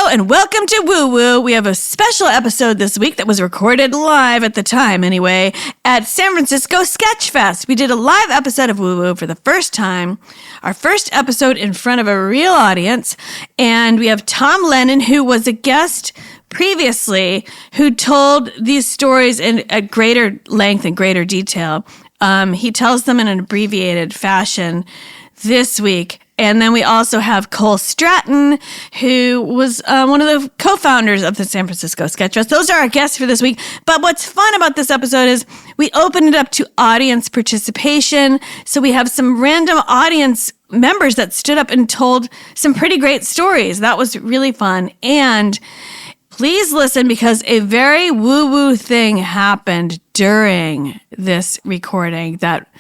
and welcome to Woo Woo. We have a special episode this week that was recorded live at the time anyway at San Francisco SketchFest. We did a live episode of Woo Woo for the first time, our first episode in front of a real audience, and we have Tom Lennon, who was a guest previously, who told these stories at greater length and greater detail. He tells them in an abbreviated fashion this week. And then we also have Cole Stratton, who was one of the co-founders of the San Francisco SketchFest. Those are our guests for this week. But what's fun about this episode is we opened it up to audience participation. So we have some random audience members that stood up and told some pretty great stories. That was really fun. And please listen, because a very woo-woo thing happened during this recording that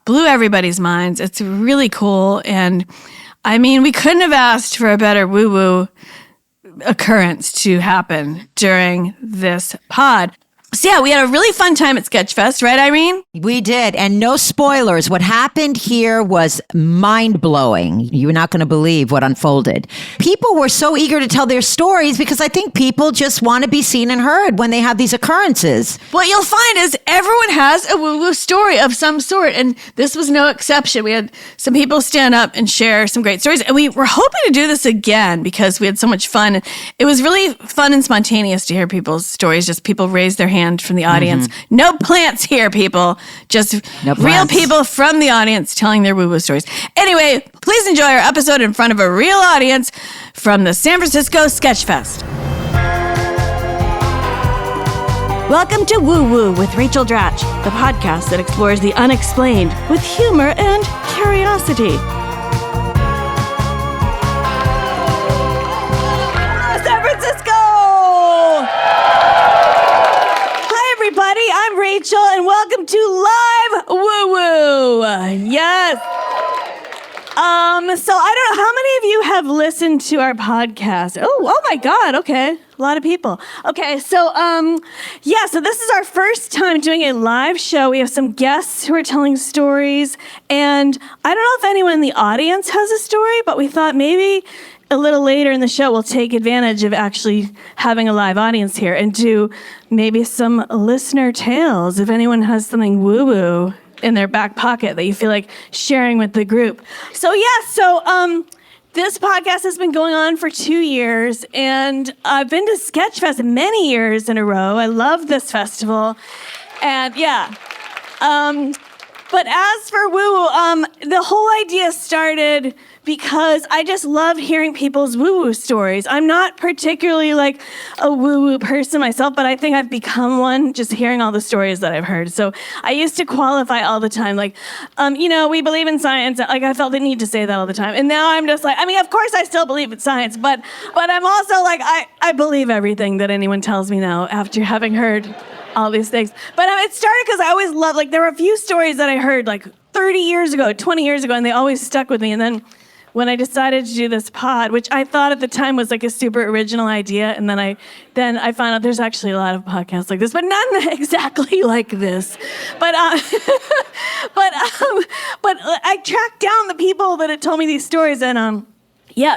blew everybody's minds. It's really cool. And I mean, we couldn't have asked for a better woo-woo occurrence to happen during this pod. So yeah, we had a really fun time at SketchFest, right, Irene? We did. And no spoilers. What happened here was mind-blowing. You're not going to believe what unfolded. People were so eager to tell their stories because I think people just want to be seen and heard when they have these occurrences. What you'll find is everyone has a woo-woo story of some sort, and this was no exception. We had some people stand up and share some great stories, and we were hoping to do this again because we had so much fun. It was really fun and spontaneous to hear people's stories, just people raise their hand from the audience. Mm-hmm. No plants here, people. Just real people from the audience telling their woo-woo stories. Anyway, please enjoy our episode in front of a real audience from the San Francisco SketchFest. Welcome to Woo Woo with Rachel Dratch, the podcast that explores the unexplained with humor and curiosity. San Francisco! Everybody, I'm Rachel, and welcome to Live Woo Woo. Yes. So I don't know how many of you have listened to our podcast. Oh my God. Okay, a lot of people. Okay, so so this is our first time doing a live show. We have some guests who are telling stories, and I don't know if anyone in the audience has a story, but we thought maybe a little later in the show, we'll take advantage of actually having a live audience here and do maybe some listener tales if anyone has something woo-woo in their back pocket that you feel like sharing with the group. So this podcast has been going on for 2 years, and I've been to SketchFest many years in a row. I love this festival. And but as for woo-woo, the whole idea started because I just love hearing people's woo-woo stories. I'm not particularly like a woo-woo person myself, but I think I've become one just hearing all the stories that I've heard. So I used to qualify all the time, like, we believe in science. Like, I felt the need to say that all the time. And now I'm just like, of course I still believe in science, but I'm also like, I believe everything that anyone tells me now after having heard all these things. But it started because I always loved, there were a few stories that I heard like 30 years ago, 20 years ago, and they always stuck with me. And then when I decided to do this pod, which I thought at the time was like a super original idea, and then I found out there's actually a lot of podcasts like this, but none exactly like this. But I tracked down the people that had told me these stories, and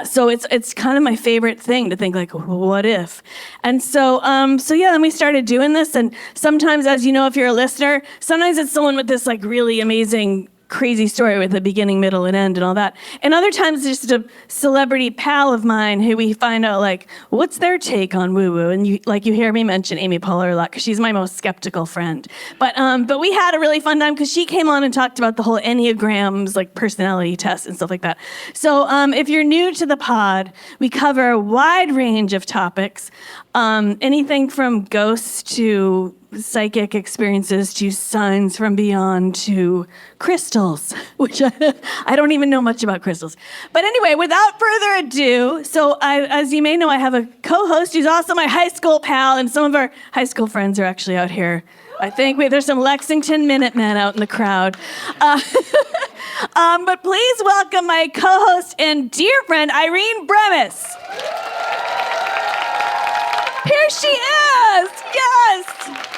so it's kind of my favorite thing to think, like, what if? And so then we started doing this, and sometimes, as you know, if you're a listener, sometimes it's someone with this like really amazing crazy story with a beginning, middle, and end and all that. And other times just a celebrity pal of mine who we find out, like, what's their take on woo-woo? And you hear me mention Amy Poehler a lot because she's my most skeptical friend. But we had a really fun time because she came on and talked about the whole Enneagrams, like personality tests and stuff like that. So if you're new to the pod, we cover a wide range of topics, anything from ghosts to psychic experiences to signs from beyond to crystals, which I don't even know much about crystals. But anyway, without further ado, so as you may know, I have a co-host who's also my high school pal, and some of our high school friends are actually out here. I think there's some Lexington Minutemen out in the crowd. But please welcome my co-host and dear friend, Irene Bremis. Here she is! Yes!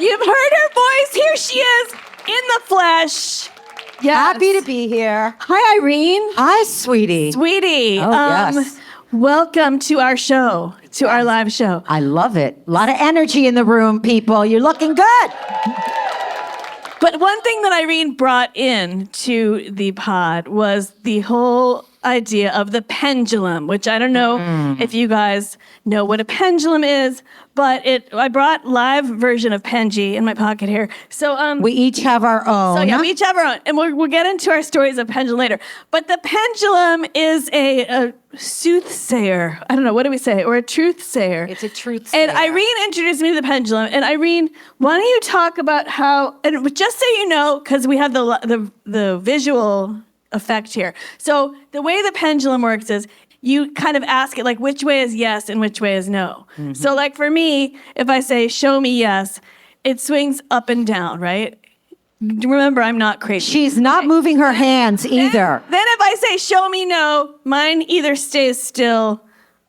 You've heard her voice. Here she is in the flesh. Yes. Happy to be here. Hi, Irene. Hi, sweetie. Sweetie. Oh, yes. Welcome to our show, to our live show. I love it. A lot of energy in the room, people. You're looking good. But one thing that Irene brought in to the pod was the whole idea of the pendulum, which I don't know if you guys know what a pendulum is, but I brought live version of Penjy in my pocket here. So we each have our own. So yeah, we each have our own, and we'll get into our stories of pendulum later. But the pendulum is a soothsayer. I don't know, what do we say? Or a truth sayer. It's a truth sayer. And Irene introduced me to the pendulum. And Irene, why don't you talk about how? And just so you know, because we have the visual effect here. So the way the pendulum works is you kind of ask it like which way is yes and which way is no. Mm-hmm. So like for me, if I say show me yes, it swings up and down, right? Remember, I'm not crazy. She's not moving her hands either. Then if I say show me no, mine either stays still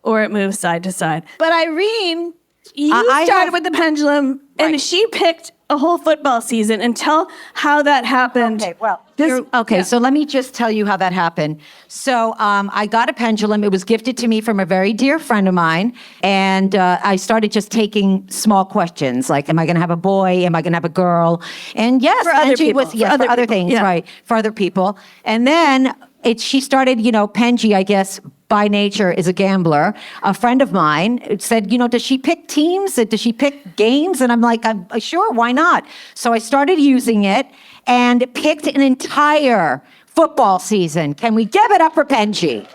or it moves side to side. But Irene, you started with the pendulum and she picked a whole football season, and tell how that happened. Okay, well, so let me just tell you how that happened. So I got a pendulum. It was gifted to me from a very dear friend of mine, and I started just taking small questions, like, am I going to have a boy? Am I going to have a girl? And yes, for other people. For other things, yeah. Right, for other people. And then she started, Penjy, I guess, by nature is a gambler. A friend of mine said, does she pick teams? Does she pick games? And I'm like, sure, why not? So I started using it and picked an entire football season. Can we give it up for Penjy?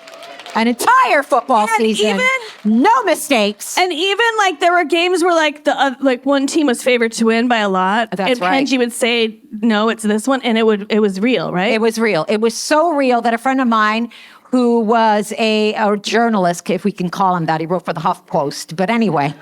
An entire football season, no mistakes. And even like there were games where like one team was favored to win by a lot. That's right. And Penjy would say, no, it's this one. And it was real, right? It was real. It was so real that a friend of mine who was a journalist, if we can call him that, he wrote for the HuffPost, but anyway.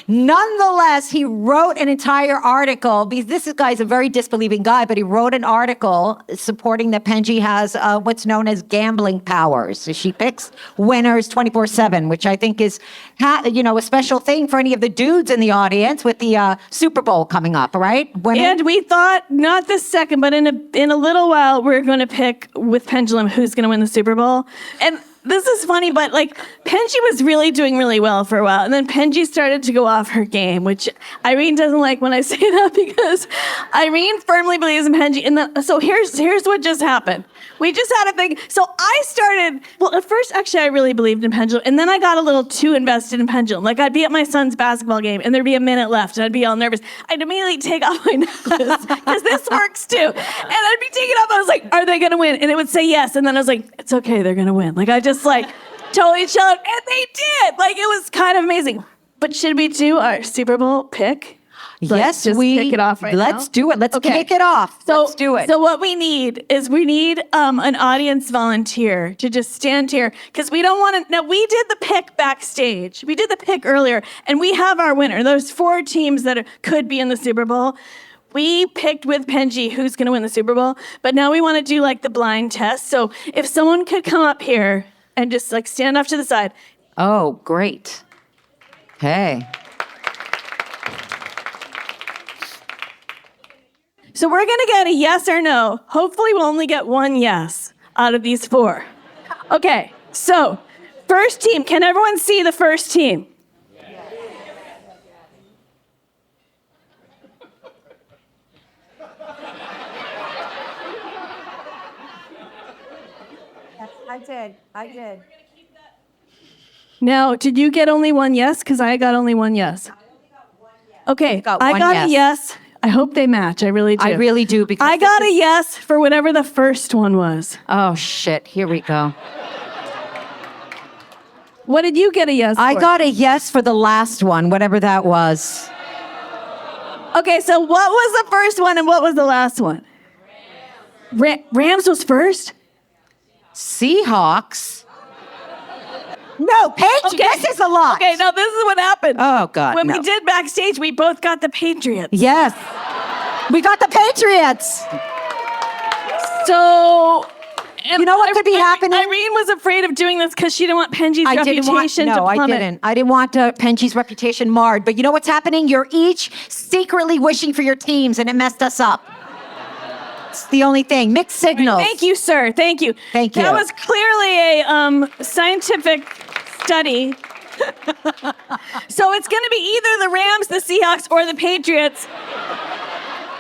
Nonetheless, he wrote an entire article, because this guy's a very disbelieving guy, but he wrote an article supporting that Penjy has what's known as gambling powers. So she picks winners 24/7, which I think is a special thing for any of the dudes in the audience with the Super Bowl coming up, right? And we thought, not this second, but in a little while, we're going to pick with Pendulum who's going to win the Super Bowl. And this is funny, but like Penjy was really doing really well for a while. And then Penjy started to go off her game, which Irene doesn't like when I say that because Irene firmly believes in Penjy. And so here's what just happened. We just had a thing. So I started, well, at first, actually, I really believed in Pendulum. And then I got a little too invested in Pendulum. Like I'd be at my son's basketball game and there'd be a minute left and I'd be all nervous. I'd immediately take off my necklace because this works too. And I'd be taking off. I was like, are they going to win? And it would say yes. And then I was like, it's okay. They're going to win. Like I just totally chilled. And they did. Like it was kind of amazing. But should we do our Super Bowl pick? Yes, just kick it off right let's now? do it. Let's kick it off. Let's do it. So what we need is an audience volunteer to just stand here because we don't want to. Now we did the pick backstage. We did the pick earlier, and we have our winner. There's 4 teams that could be in the Super Bowl. We picked with Penjy who's going to win the Super Bowl, but now we want to do like the blind test. So if someone could come up here and just like stand off to the side. Oh, great. Hey. So we're going to get a yes or no. Hopefully we'll only get 1 yes out of these 4. Okay, so first team. Can everyone see the first team? I did. Now, did you get only 1 yes? Because I got only 1 yes. Okay, I got a yes. I hope they match. I really do. I really do. Because I got a yes for whatever the first one was. Oh, shit. Here we go. What did you get a yes for? I got a yes for the last one, whatever that was. Okay, so what was the first one and what was the last one? Rams was first? Seahawks? No, Patriots. Okay. This is a lot. Okay, now this is what happened. Oh, God, When no. we did backstage, we both got the Patriots. Yes. We got the Patriots. So... You know what could be happening? Irene was afraid of doing this because she didn't want Penjy's reputation to plummet. I didn't. I didn't want Penjy's reputation marred. But you know what's happening? You're each secretly wishing for your teams, and it messed us up. That's the only thing. Mixed signals. Thank you, sir. Thank you. Thank you. That was clearly a scientific study. So it's going to be either the Rams, the Seahawks, or the Patriots.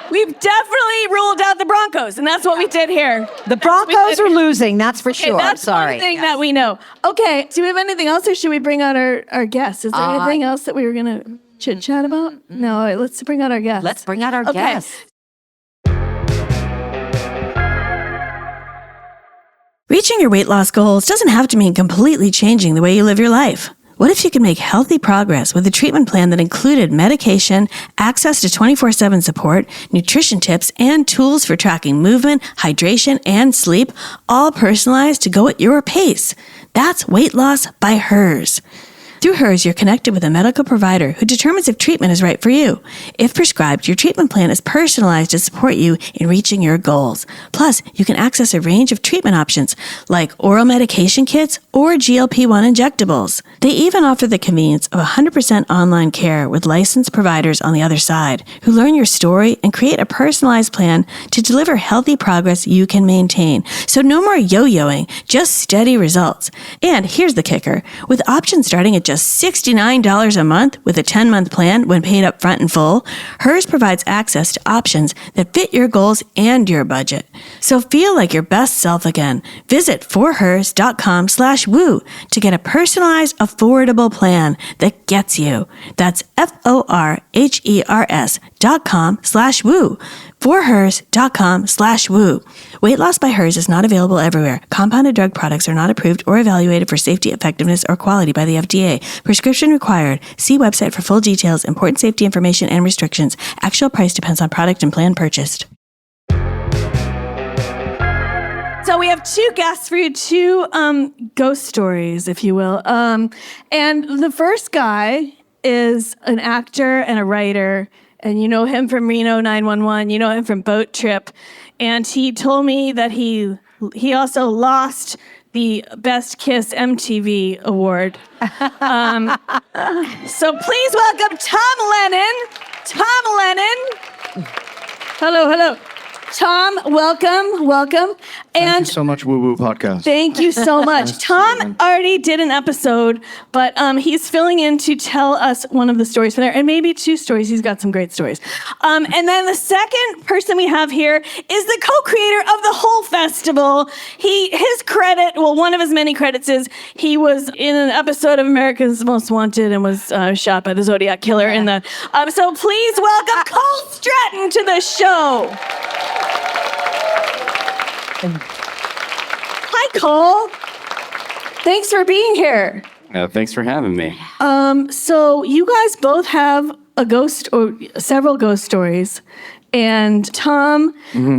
We've definitely ruled out the Broncos, and that's what we did here. The Broncos are losing, that's for sure. That's Sorry. one thing that we know. Okay, do we have anything else, or should we bring out our guests? Is there anything else that we were going to chit-chat about? No, all right, let's bring out our guests. Let's bring out our guests. Reaching your weight loss goals doesn't have to mean completely changing the way you live your life. What if you could make healthy progress with a treatment plan that included medication, access to 24/7 support, nutrition tips, and tools for tracking movement, hydration, and sleep, all personalized to go at your pace? That's weight loss by Hers. Through Hers, you're connected with a medical provider who determines if treatment is right for you. If prescribed, your treatment plan is personalized to support you in reaching your goals. Plus, you can access a range of treatment options like oral medication kits or GLP-1 injectables. They even offer the convenience of 100% online care with licensed providers on the other side who learn your story and create a personalized plan to deliver healthy progress you can maintain. So no more yo-yoing, just steady results. And here's the kicker. With options starting at just $69 a month with a 10-month plan when paid up front and full, Hers provides access to options that fit your goals and your budget. So feel like your best self again. Visit forhers.com/woo to get a personalized, affordable plan that gets you. That's forhers.com/woo. forhers.com/woo. Weight loss by Hers is not available everywhere. Compounded drug products are not approved or evaluated for safety, effectiveness, or quality by the FDA. Prescription required. See website for full details, important safety information, and restrictions. Actual price depends on product and plan purchased. So we have two guests for you, two ghost stories, if you will. And the first guy is an actor and a writer. And you know him from Reno 911. You know him from Boat Trip. And he told me that he also lost the Best Kiss MTV award. So please welcome Tom Lennon. Tom Lennon. Hello. Tom, welcome. Thank you so much, Woo Woo Podcast. Thank you so much. Tom already did an episode, but he's filling in to tell us one of the stories from there, and maybe two stories. He's got some great stories. And then the second person we have here is the co-creator of the whole festival. His credit, well, one of his many credits is he was in an episode of America's Most Wanted and was shot by the Zodiac Killer in the. So please welcome Cole Stratton to the show. Hi, Cole. Thanks for being here. Thanks for having me. So you guys both have a ghost or several ghost stories. And Tom,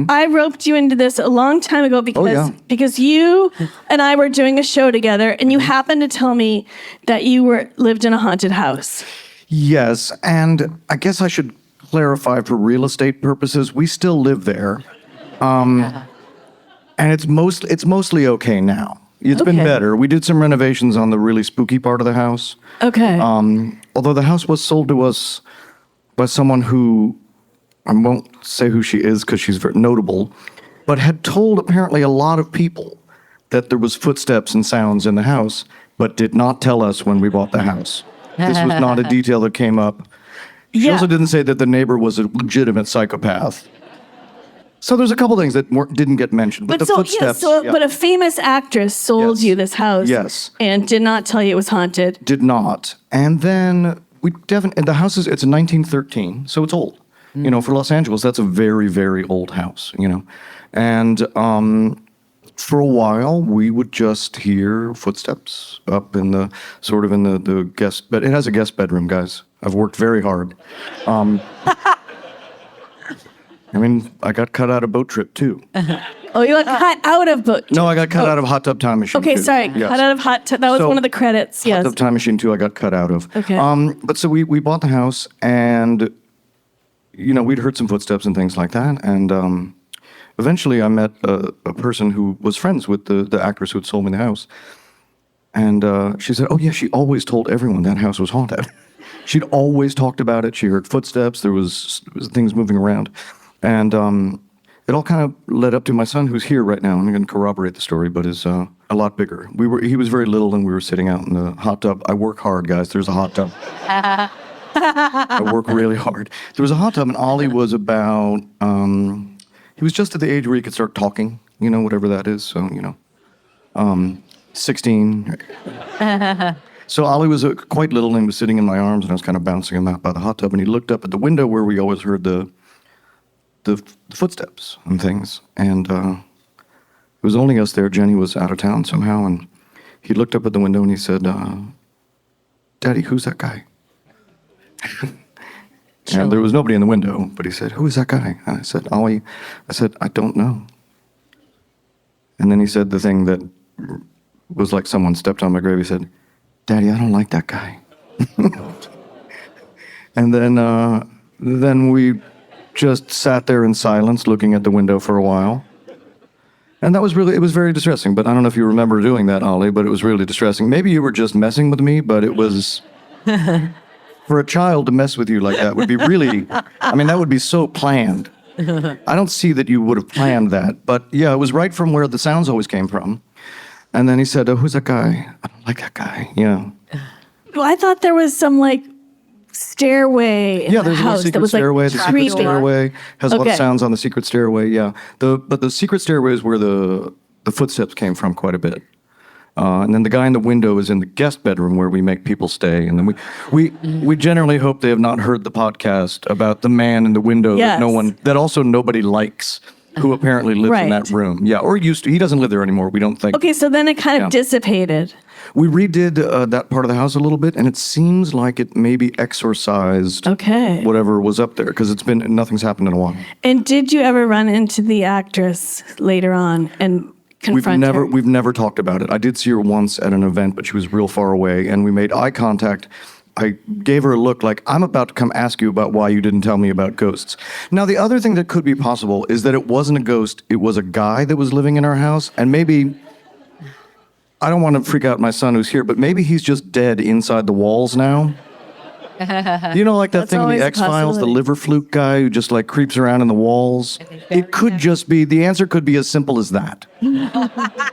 I roped you into this a long time ago because you and I were doing a show together, and you happened to tell me that you lived in a haunted house. Yes, and I guess I should clarify for real estate purposes, we still live there. And it's mostly okay now. It's been better. We did some renovations on the really spooky part of the house. Okay. Although the house was sold to us by someone who, I won't say who she is because she's very notable, but had told apparently a lot of people that there was footsteps and sounds in the house, but did not tell us when we bought the house. This was not a detail that came up. She also didn't say that the neighbor was a legitimate psychopath. So there's a couple things that didn't get mentioned, but the footsteps. But a famous actress sold you this house. Yes. And did not tell you it was haunted. Did not. And then the house it's a 1913, so it's old. You know, for Los Angeles, that's a very, very old house, you know. And for a while, we would just hear footsteps up in the guest bed. It has a guest bedroom, guys. I've worked very hard. I mean, I got cut out of Boat Trip, too. Oh, you got cut out of Boat Trip? No, I got cut out of Hot Tub Time Machine, Okay, too. sorry. Yes. Cut out of Hot Tub. That was one of the credits, yes. Hot Tub Time Machine, too, I got cut out of. Okay. But so we bought the house, and, you know, we'd heard some footsteps and things like that. And eventually I met a person who was friends with the actress who had sold me the house. And she said, oh, yeah, she always told everyone that house was haunted. She'd always talked about it. She heard footsteps. There was things moving around. And it all kind of led up to my son, who's here right now. I'm going to corroborate the story, but is a lot bigger. He was very little, and we were sitting out in the hot tub. I work hard, guys. There's a hot tub. I work really hard. There was a hot tub, and Ollie was about, he was just at the age where he could start talking, whatever that is. So, 16. So Ollie was quite little and was sitting in my arms, and I was kind of bouncing him out by the hot tub, and he looked up at the window where we always heard the footsteps and things. And it was only us there. Jenny was out of town somehow, and he looked up at the window and he said, Daddy, who's that guy? And there was nobody in the window, but he said, who is that guy? And I said, Ollie, I don't know. And then he said the thing that was like someone stepped on my grave. He said, Daddy, I don't like that guy. And then we just sat there in silence looking at the window for a while. And it was very distressing. But I don't know if you remember doing that, Ollie, but it was really distressing. Maybe you were just messing with me, but it was... For a child to mess with you like that would be really... that would be so planned. I don't see that you would have planned that. But yeah, it was right from where the sounds always came from. And then he said, who's that guy? I don't like that guy. Yeah. Well, I thought there was some stairway in the house. There's a secret stairway. The secret stairway has a lot of sounds on the secret stairway, yeah. But the secret stairway is where the footsteps came from quite a bit. And then the guy in the window is in the guest bedroom where we make people stay. And then we generally hope they have not heard the podcast about the man in the window that also nobody likes, who apparently lives in that room. Yeah, or used to. He doesn't live there anymore, we don't think. Okay, so then it kind of dissipated. We redid that part of the house a little bit, and it seems like it maybe exorcised whatever was up there, because nothing's happened in a while. And did you ever run into the actress later on and confront her? We've never talked about it. I did see her once at an event, but she was real far away, and we made eye contact. I gave her a look like, I'm about to come ask you about why you didn't tell me about ghosts. Now, the other thing that could be possible is that it wasn't a ghost, it was a guy that was living in our house, and maybe... I don't want to freak out my son who's here, but maybe he's just dead inside the walls now. Like that thing in the X-Files, the liver fluke guy who just creeps around in the walls? It could just be, the answer could be as simple as that. That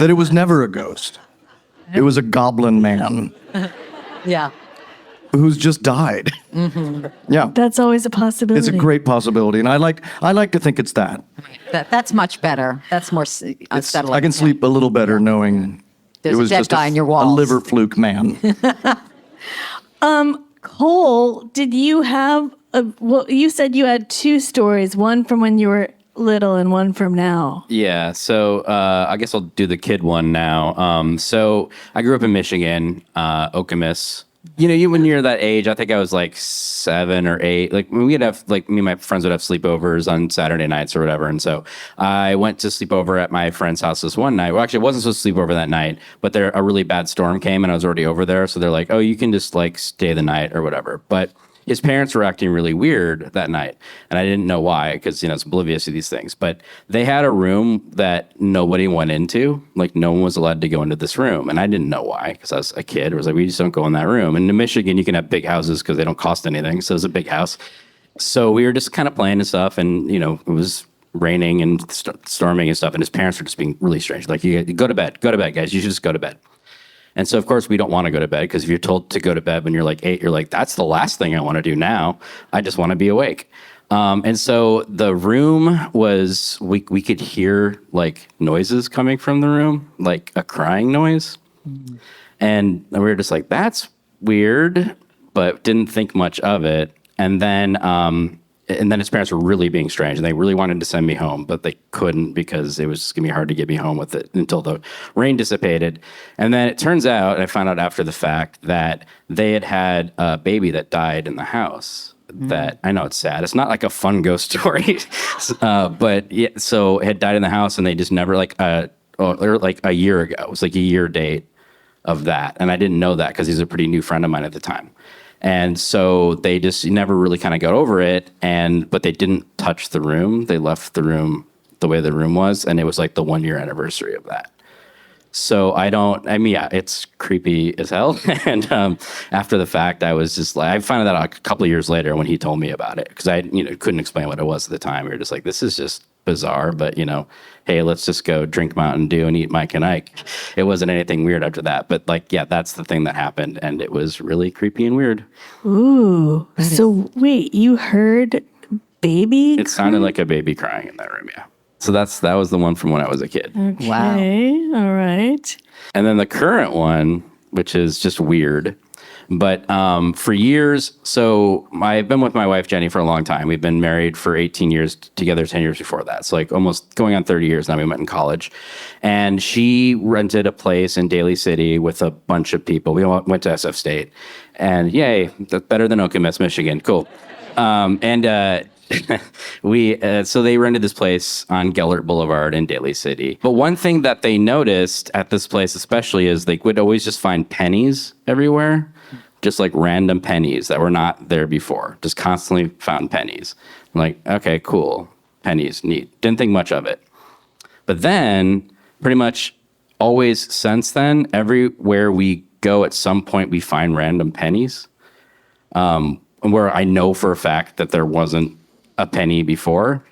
it was never a ghost. It was a goblin man. Yeah. Who's just died. Mm-hmm. Yeah. That's always a possibility. It's a great possibility, and I like to think it's that. That's much better. That's more unsettling. I can sleep a little better knowing there's it was a dead just guy in your walls. A liver fluke man. Cole, did you have you said you had two stories, one from when you were little and one from now. Yeah, so I guess I'll do the kid one now. So I grew up in Michigan, Okemos. When you're that age, I think I was 7 or 8. We'd have me and my friends would have sleepovers on Saturday nights or whatever. And so I went to sleepover at my friend's house this one night. Well, actually, I wasn't supposed to sleep over that night, but a really bad storm came and I was already over there. So they're like, oh, you can just stay the night or whatever. But his parents were acting really weird that night. And I didn't know why, because, it's oblivious to these things. But they had a room that nobody went into. No one was allowed to go into this room. And I didn't know why, because I was a kid. I was we just don't go in that room. And in Michigan, you can have big houses because they don't cost anything. So it was a big house. So we were just kind of playing and stuff. And, it was raining and storming and stuff. And his parents were just being really strange. You go to bed, guys. You should just go to bed. And so, of course, we don't want to go to bed because if you're told to go to bed when you're 8, you're that's the last thing I want to do now. I just want to be awake. And so the room was, we could hear noises coming from the room, a crying noise. Mm-hmm. And we were just that's weird, but didn't think much of it. And then his parents were really being strange, and they really wanted to send me home, but they couldn't because it was going to be hard to get me home with it until the rain dissipated. And then it turns out, and I found out after the fact, that they had a baby that died in the house. That I know it's sad. It's not a fun ghost story, but yeah, so it had died in the house, and they just never a year ago. It was a year date of that, and I didn't know that because he's a pretty new friend of mine at the time. And so they just never really kind of got over it, but they didn't touch the room. They left the room the way the room was, and it was the 1-year anniversary of that. So yeah, it's creepy as hell. And after the fact, I was just like, I found that out a couple of years later when he told me about it, because I couldn't explain what it was at the time. We were just like, this is just bizarre, but hey, let's just go drink Mountain Dew and eat Mike and Ike. It wasn't anything weird after that, but yeah, that's the thing that happened, and it was really creepy and weird. Ooh. So wait, you heard baby? It sounded like a baby crying in that room, yeah. So that was the one from when I was a kid. Okay. Wow. All right. And then the current one, which is just weird, but for years, so I've been with my wife, Jenny, for a long time. We've been married for 18 years, together 10 years before that. So like almost going on 30 years now. We met in college. And she rented a place in Daly City with a bunch of people. We went to SF State. And yay, that's better than Okemos, Michigan. Cool. So they rented this place on Gellert Boulevard in Daly City. But one thing that they noticed at this place especially is they would always just find pennies everywhere, just like random pennies that were not there before. Just constantly found pennies. I'm like, okay, cool. Pennies, neat. Didn't think much of it. But then pretty much always since then, everywhere we go at some point we find random pennies. Where I know for a fact that there wasn't a penny before.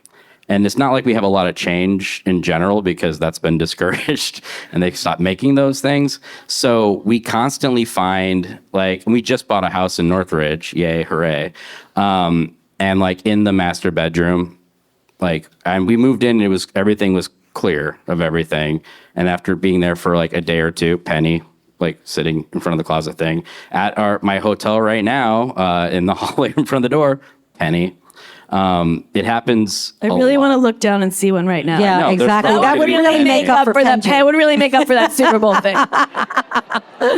And it's not like we have a lot of change in general, because that's been discouraged and they've stopped making those things. So we constantly find, like, we just bought a house in Northridge, yay, hooray. And like in the master bedroom, and we moved in, everything was clear of everything. And after being there for like a day or two, penny, like sitting in front of the closet thing. At my hotel right now, in the hallway in front of the door, penny. It happens. I really want to look down and see one right now. Yeah, No, exactly. there's That would really make up for that. Penjy. Would really make up for that Super Bowl thing.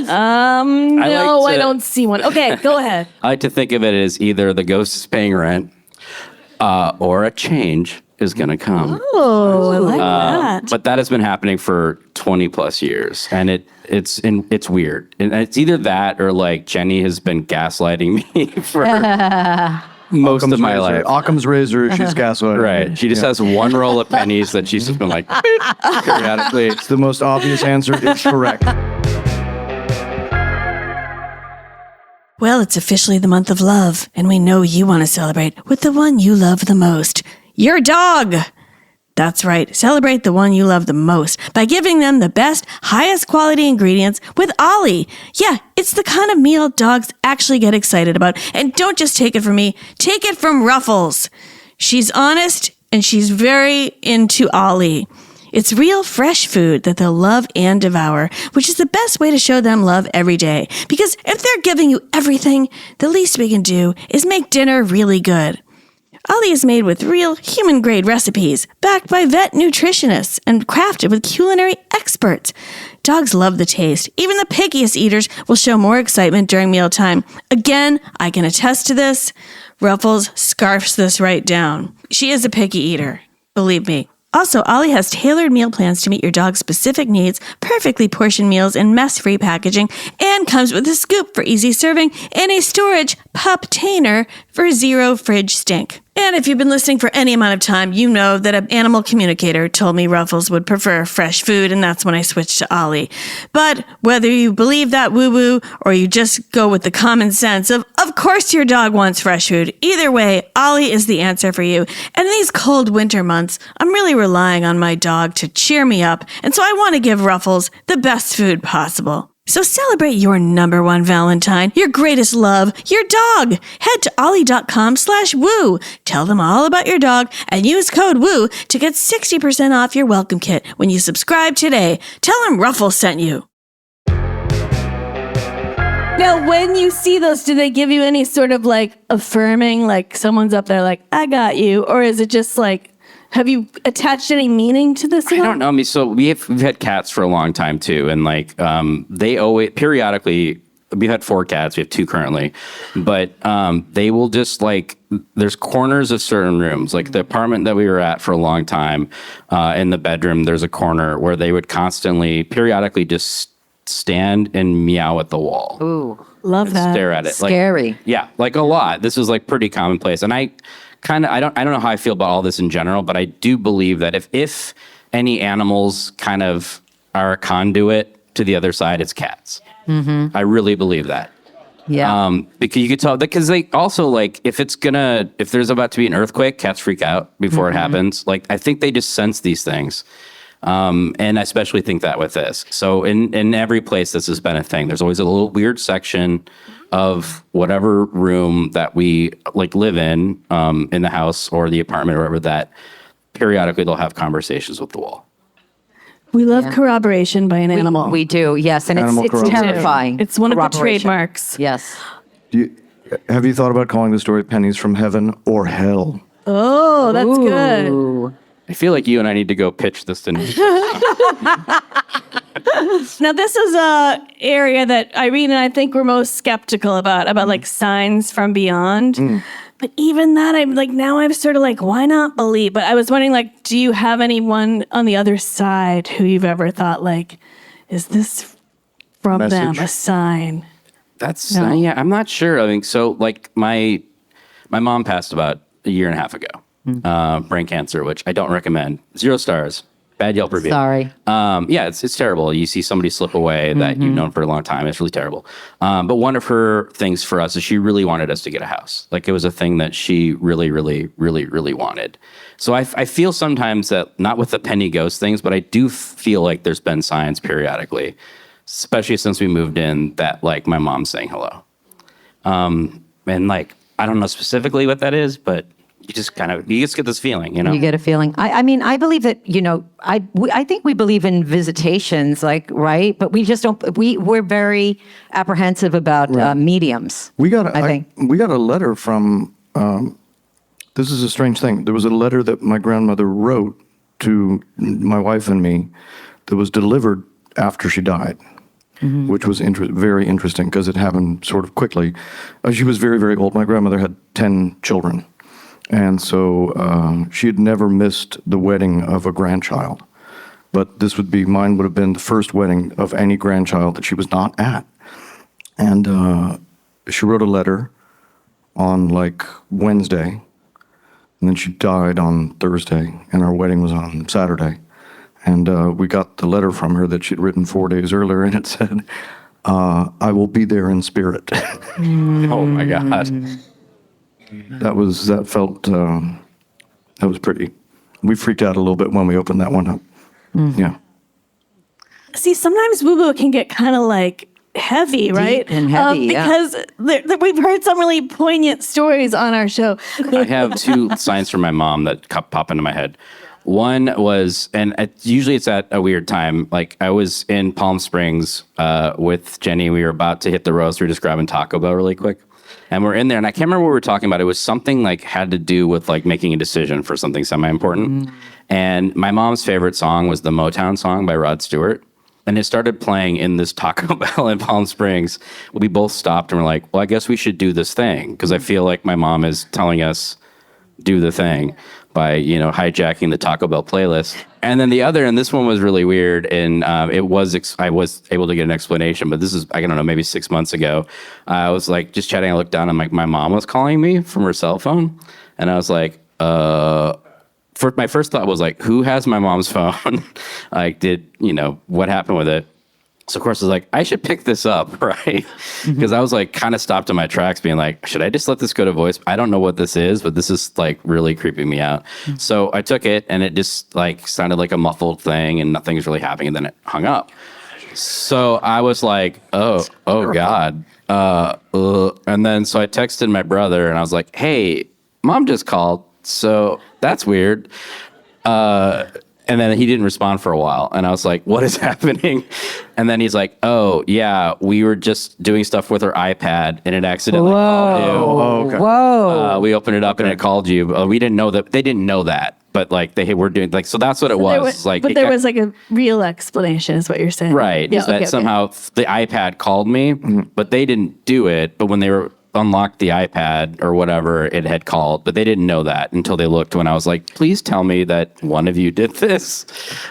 No, I don't see one. Okay, go ahead. I like to think of it as either the ghost is paying rent, or a change is going to come. Oh, I like that. But that has been happening for 20 plus years, and it's weird. And it's either that or like Jenny has been gaslighting me for most of my life. Occam's razor, she's gaslighting. Right. She just has one roll of pennies that she's just been like periodically. It's the most obvious answer. It's correct. Well, it's officially the month of love, and we know you want to celebrate with the one you love the most, your dog. That's right. Celebrate the one you love the most by giving them the best, highest quality ingredients with Ollie. Yeah, it's the kind of meal dogs actually get excited about. And don't just take it from me. Take it from Ruffles. She's honest and she's very into Ollie. It's real fresh food that they'll love and devour, which is the best way to show them love every day. Because if they're giving you everything, the least we can do is make dinner really good. Ollie is made with real human-grade recipes, backed by vet nutritionists, and crafted with culinary experts. Dogs love the taste. Even the pickiest eaters will show more excitement during mealtime. Again, I can attest to this. Ruffles scarfs this right down. She is a picky eater, believe me. Also, Ollie has tailored meal plans to meet your dog's specific needs, perfectly portioned meals in mess-free packaging, and comes with a scoop for easy serving and a storage pup-tainer for zero fridge stink. And if you've been listening for any amount of time, you know that an animal communicator told me Ruffles would prefer fresh food, and that's when I switched to Ollie. But whether you believe that woo-woo or you just go with the common sense of course your dog wants fresh food, either way, Ollie is the answer for you. And in these cold winter months, I'm really relying on my dog to cheer me up, and so I want to give Ruffles the best food possible. So celebrate your number one Valentine, your greatest love, your dog. Head to ollie.com/woo. Tell them all about your dog and use code WOO to get 60% off your welcome kit when you subscribe today. Tell them Ruffles sent you. Now, when you see those, do they give you any sort of like affirming, like someone's up there like, I got you? Or is it just like, have you attached any meaning to this? I don't know. I mean, so we've had cats for a long time too, and like they always periodically. We've had 4 cats. We have 2 currently, but they will just like. There's corners of certain rooms, like the apartment that we were at for a long time. In the bedroom, there's a corner where they would constantly, periodically, just stand and meow at the wall. Ooh, love that. Stare at it. scary. Like, yeah, like a lot. This was like pretty commonplace, and I don't know how I feel about all this in general, but I do believe that if any animals kind of are a conduit to the other side, it's cats. Mm-hmm. I really believe that. Yeah. Because you could tell, because they also, like, if there's about to be an earthquake, cats freak out before it happens. Like, I think they just sense these things. And I especially think that with this. So in every place this has been a thing, there's always a little weird section of whatever room that we like live in the house or the apartment or whatever, that periodically they'll have conversations with the wall. We love corroboration by an animal. We do, yes. And Animal it's corroboration. terrifying. It's one of the Corroboration. trademarks. Yes. Have you thought about calling the story Pennies from Heaven or Hell? Oh, that's good. Ooh. I feel like you and I need to go pitch this to Now, this is a area that Irene and I think we're most skeptical about like signs from beyond. But even that, I'm like, now I'm sort of like, why not believe? But I was wondering, like, do you have anyone on the other side who you've ever thought, like, is this from them, Message? a sign? That's No. yeah, I'm not sure. I mean, so like my mom passed about a year and a half ago, brain cancer, which I don't recommend. 0 stars, bad Yelp review. Sorry. Yeah, it's terrible. You see somebody slip away that you've known for a long time. It's really terrible. But one of her things for us is she really wanted us to get a house. Like, it was a thing that she really, really, really, really wanted. So I feel sometimes that, not with the penny ghost things, but I do feel like there's been signs periodically, especially since we moved in, that like my mom's saying hello. And like, I don't know specifically what that is, but you just get this feeling, you know? You get a feeling. I mean, I believe that, I think we believe in visitations, like, right? But we just don't, we're very apprehensive about mediums. We got I think. we got a letter from. This is a strange thing. There was a letter that my grandmother wrote to my wife and me that was delivered after she died, which was very interesting because it happened sort of quickly. She was very, very old. My grandmother had 10 children. And so she had never missed the wedding of a grandchild. But mine would have been the first wedding of any grandchild that she was not at. And she wrote a letter on like Wednesday. And then she died on Thursday. And our wedding was on Saturday. And we got the letter from her that she'd written 4 days earlier. And it said, I will be there in spirit. Oh my God. That was pretty. We freaked out a little bit when we opened that one up. Yeah. See, sometimes woo-woo can get kind of like heavy, right? and heavy, because we've heard some really poignant stories on our show. I have 2 signs from my mom that pop into my head. One was, and usually it's at a weird time. Like, I was in Palm Springs with Jenny. We were about to hit the roast. We were just grabbing Taco Bell really quick. And we're in there, and I can't remember what we were talking about. It was something like had to do with like making a decision for something semi-important. And my mom's favorite song was the Motown song by Rod Stewart. And it started playing in this Taco Bell in Palm Springs. We both stopped and were like, well, I guess we should do this thing. Because I feel like my mom is telling us, do the thing by, hijacking the Taco Bell playlist. And then the other, and this one was really weird, and I was able to get an explanation, but this is, I don't know, maybe 6 months ago. I was like just chatting, I looked down, and like my mom was calling me from her cell phone, and I was like, my first thought was like, who has my mom's phone? Like, what happened with it? So of course I was like, I should pick this up, right? Because I was like kind of stopped in my tracks being like, should I just let this go to voice? I don't know what this is, but this is like really creeping me out. So I took it and it just like sounded like a muffled thing and nothing's really happening, and then it hung up. So I was like, oh God. And then so I texted my brother and I was like, hey, mom just called. So that's weird. And then he didn't respond for a while. And I was like, what is happening? And then he's like, oh, yeah, we were just doing stuff with our iPad and it accidentally called you. Oh, okay. Whoa. We opened it up and it called you. We didn't know that. They didn't know that. But like they were doing like, so that's what it was. There was like a real explanation is what you're saying. Right. Yeah, Is that somehow the iPad called me, but they didn't do it. But when they unlocked the iPad or whatever, it had called, but they didn't know that until they looked when I was like, please tell me that one of you did this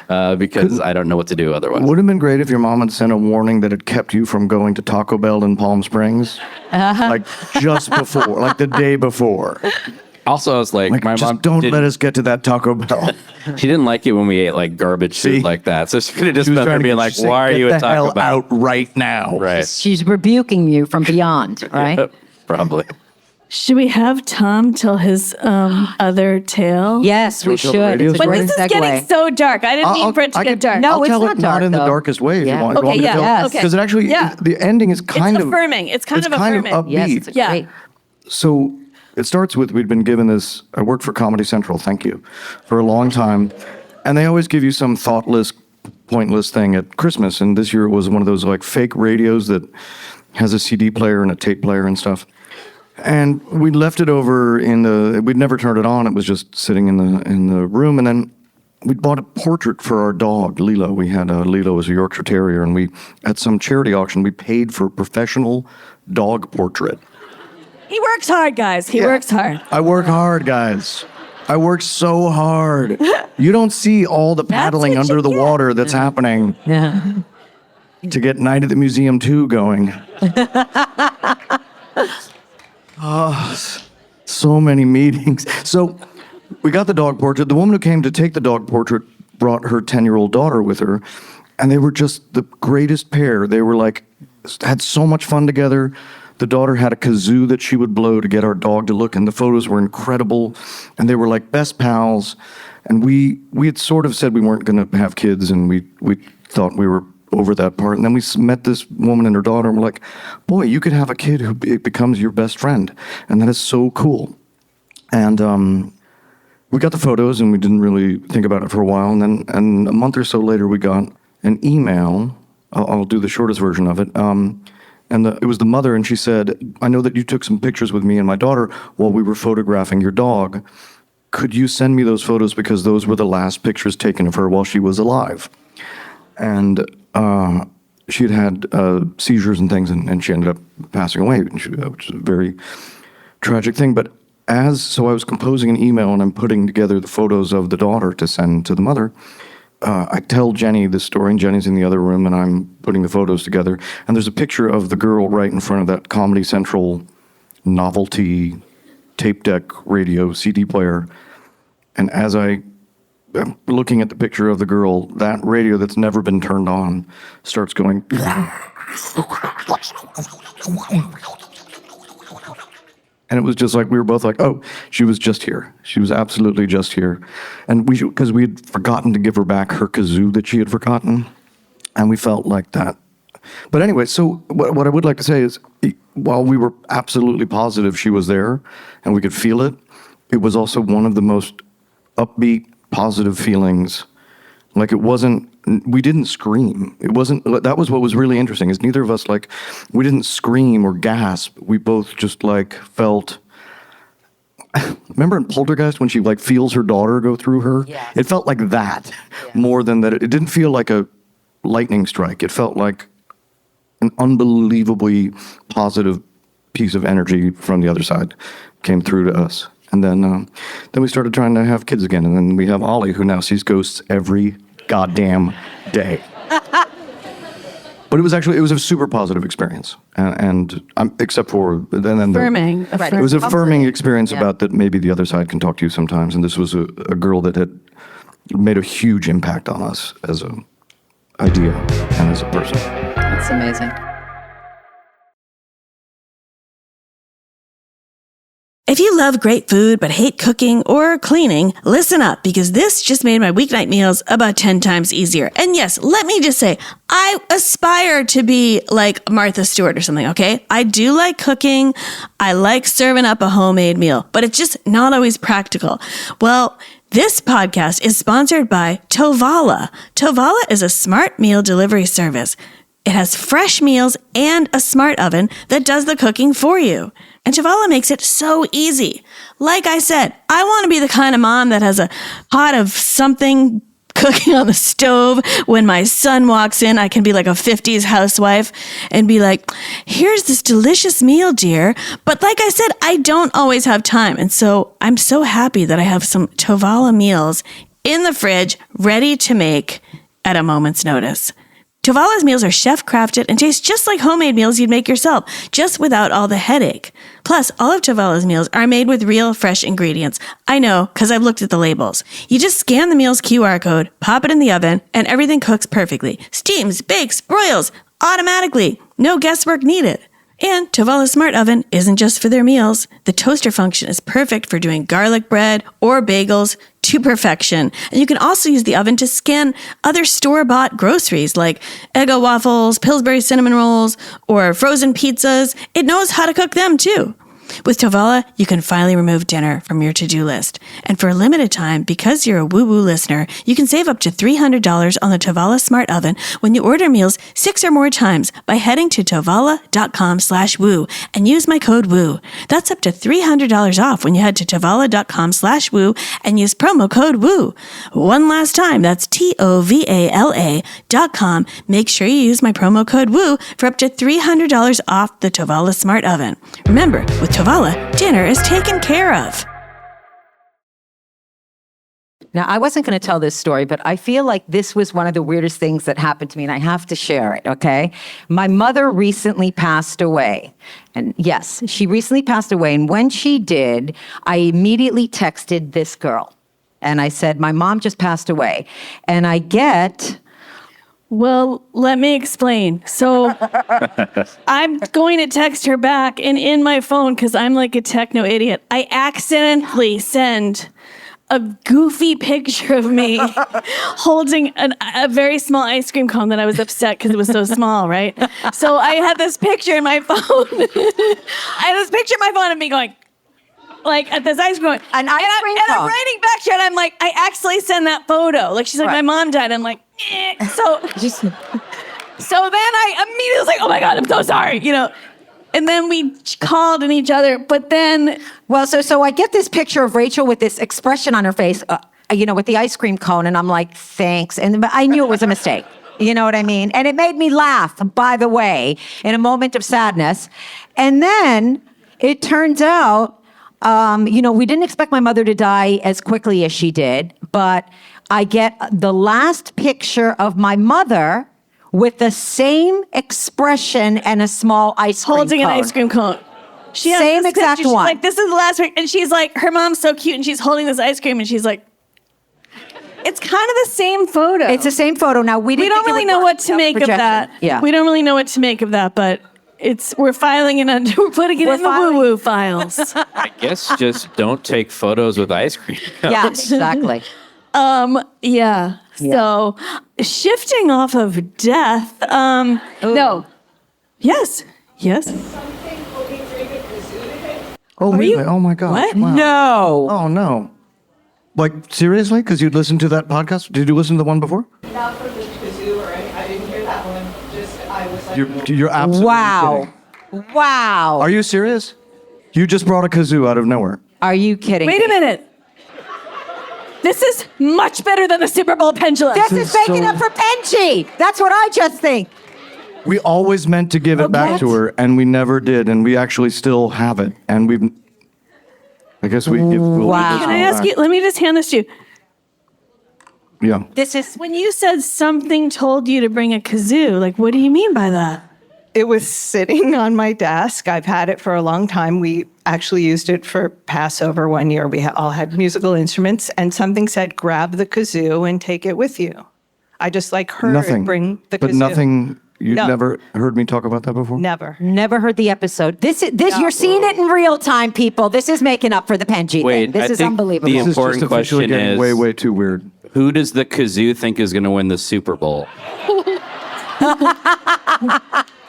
because I don't know what to do otherwise. Would have been great if your mom had sent a warning that it kept you from going to Taco Bell in Palm Springs, like just before, like the day before. Also, I was like my just mom don't didn't- let us get to that Taco Bell. She didn't like it when we ate like garbage food like that. So she could have just She was been trying to being get like, you to say, "Why are you "Get at the Taco hell Bell?" out right now?" Right. She's rebuking you from beyond, right? Probably. Should we have Tom tell his other tale? Yes, we Should we tell the should. radio It's a But story? great this is segue. getting so dark. I didn't mean for it to get dark. No, I'll it's tell not it dark, not in the though. darkest way. If Yeah. you want, Okay, me to yeah, tell. yes. okay. Because it actually, Yeah. the ending is kind of affirming. It's kind of affirming. upbeat. Yes, it's Yeah. great. So it starts with we'd been given this. I worked for Comedy Central, thank you, for a long time, and they always give you some thoughtless, pointless thing at Christmas. And this year it was one of those like fake radios that has a CD player and a tape player and stuff. And we left it over in the. We'd never turned it on. It was just sitting in the room. And then we bought a portrait for our dog, Lilo. We had Lilo was a Yorkshire Terrier, and we at some charity auction we paid for a professional dog portrait. He works hard, guys. He works hard. I work hard, guys. I work so hard. You don't see all the paddling what under you the get. water that's happening Yeah. to get Night at the Museum 2 going. So many meetings. So we got the dog portrait. The woman who came to take the dog portrait brought her 10-year-old daughter with her, and they were just the greatest pair. They were like, had so much fun together. The daughter had a kazoo that she would blow to get our dog to look, and the photos were incredible, and they were like best pals. And we had sort of said we weren't going to have kids, and we thought we were over that part. And then we met this woman and her daughter, and we're like, boy, you could have a kid who becomes your best friend, and that is so cool. And we got the photos, and we didn't really think about it for a while. And a month or so later, we got an email. I'll do the shortest version of it. It was the mother, and she said, I know that you took some pictures with me and my daughter while we were photographing your dog. Could you send me those photos, because those were the last pictures taken of her while she was alive? And she had seizures and things, and she ended up passing away, which is a very tragic thing. But so I was composing an email, and I'm putting together the photos of the daughter to send to the mother. I tell Jenny this story, and Jenny's in the other room, and I'm putting the photos together. And there's a picture of the girl right in front of that Comedy Central novelty tape deck radio CD player. And as I'm looking at the picture of the girl, that radio that's never been turned on starts going. And it was just like, we were both like, oh, she was just here. She was absolutely just here. And because we had forgotten to give her back her kazoo that she had forgotten. And we felt like that. But anyway, so what I would like to say is, while we were absolutely positive she was there and we could feel it, it was also one of the most upbeat, positive feelings. Like, it wasn't, we didn't scream. It wasn't, that was what was really interesting, is neither of us, like, we didn't scream or gasp. We both just, like, felt, remember in Poltergeist when she, like, feels her daughter go through her? Yes. It felt like that more than that. It didn't feel like a lightning strike. It felt like an unbelievably positive piece of energy from the other side came through to us. And then we started trying to have kids again. And then we have Ollie, who now sees ghosts every goddamn day. But it was a super positive experience. And except for then Affirming. Right. it was an affirming experience Yeah. about that maybe the other side can talk to you sometimes. And this was a girl that had made a huge impact on us as an idea and as a person. That's amazing. If you love great food but hate cooking or cleaning, listen up, because this just made my weeknight meals about 10 times easier. And yes, let me just say, I aspire to be like Martha Stewart or something, okay? I do like cooking. I like serving up a homemade meal, but it's just not always practical. Well, this podcast is sponsored by Tovala. Tovala is a smart meal delivery service. It has fresh meals and a smart oven that does the cooking for you. And Tovala makes it so easy. Like I said, I want to be the kind of mom that has a pot of something cooking on the stove. When my son walks in, I can be like a 50s housewife and be like, here's this delicious meal, dear. But like I said, I don't always have time. And so I'm so happy that I have some Tovala meals in the fridge ready to make at a moment's notice. Tovala's meals are chef-crafted and taste just like homemade meals you'd make yourself, just without all the headache. Plus, all of Tovala's meals are made with real, fresh ingredients. I know, because I've looked at the labels. You just scan the meal's QR code, pop it in the oven, and everything cooks perfectly. Steams, bakes, broils, automatically. No guesswork needed. And Tovala's Smart Oven isn't just for their meals. The toaster function is perfect for doing garlic bread or bagels to perfection. And you can also use the oven to scan other store-bought groceries like Eggo waffles, Pillsbury cinnamon rolls, or frozen pizzas. It knows how to cook them too. With Tovala, you can finally remove dinner from your to-do list. And for a limited time, because you're a woo-woo listener, you can save up to $300 on the Tovala Smart Oven when you order meals 6 or more times by heading to tovala.com/woo and use my code WOO. That's up to $300 off when you head to tovala.com/woo and use promo code WOO. One last time, that's TOVALA.com. Make sure you use my promo code WOO for up to $300 off the Tovala Smart Oven. Remember, with Tovala, dinner is taken care of. Now, I wasn't going to tell this story, but I feel like this was one of the weirdest things that happened to me, and I have to share it, okay? My mother recently passed away. And yes, she recently passed away. And when she did, I immediately texted this girl. And I said, my mom just passed away. And I get... Well, let me explain. So I'm going to text her back, and in my phone, because I'm like a techno idiot, I accidentally send a goofy picture of me holding a very small ice cream cone that I was upset because it was so small, right? So I had this picture in my phone. I had this picture in my phone of me going, like at this ice cream cone. An ice cream and I'm cone. writing back to her, and I'm like, I actually sent that photo. Like, she's like, my mom died. I'm like, eh. So then I immediately was like, oh my God, I'm so sorry, you know. And then we called in each other, but then... Well, so I get this picture of Rachel with this expression on her face, with the ice cream cone, and I'm like, thanks. But I knew it was a mistake. You know what I mean? And it made me laugh, by the way, in a moment of sadness. And then it turns out, we didn't expect my mother to die as quickly as she did, but I get the last picture of my mother with the same expression and a small ice cream holding cone. an ice cream cone. She has Same this exact picture. She's one. like, this is the last week. And she's like, her mom's so cute, and she's holding this ice cream, and she's like, it's kind of the same photo. It's the same photo. Now, we don't really know what to make of that. Yeah. We don't really know what to make of that, but we're filing it under, we're putting it in the woo-woo files. I guess just don't take photos with ice cream. Yeah, exactly. Yeah. So shifting off of death, no. Yes. Oh, really? Oh, my God. What? Wow. No. Oh, no. Like, seriously? Because you'd listened to that podcast? Did you listen to the one before? Not for the kazoo or anything. I didn't hear that one. I was like, You're absolutely Wow. kidding. Wow. Are you serious? You just brought a kazoo out of nowhere. Are you kidding? Wait a minute. This is much better than the Super Bowl pendulum. This is making up for Penjy. That's what I just think. We always meant to give it back to her, and we never did, and we actually still have it. And I guess we'll Wow. Can I ask you, let me just hand this to you. Yeah. This is When you said something told you to bring a kazoo, like, what do you mean by that? it was sitting on my desk. I've had it for a long time. We actually used it for Passover one year. We all had musical instruments, and something said, grab the kazoo and take it with you. I just heard Nothing. bring the But kazoo. nothing, you've No. never heard me talk about that before? Never. never heard the episode. This you're seeing it in real time, people. This is making up for the Penjy thing. Wait, This I is think unbelievable. the This is important just officially question getting is way, way too weird. who does the kazoo think is going to win the Super Bowl?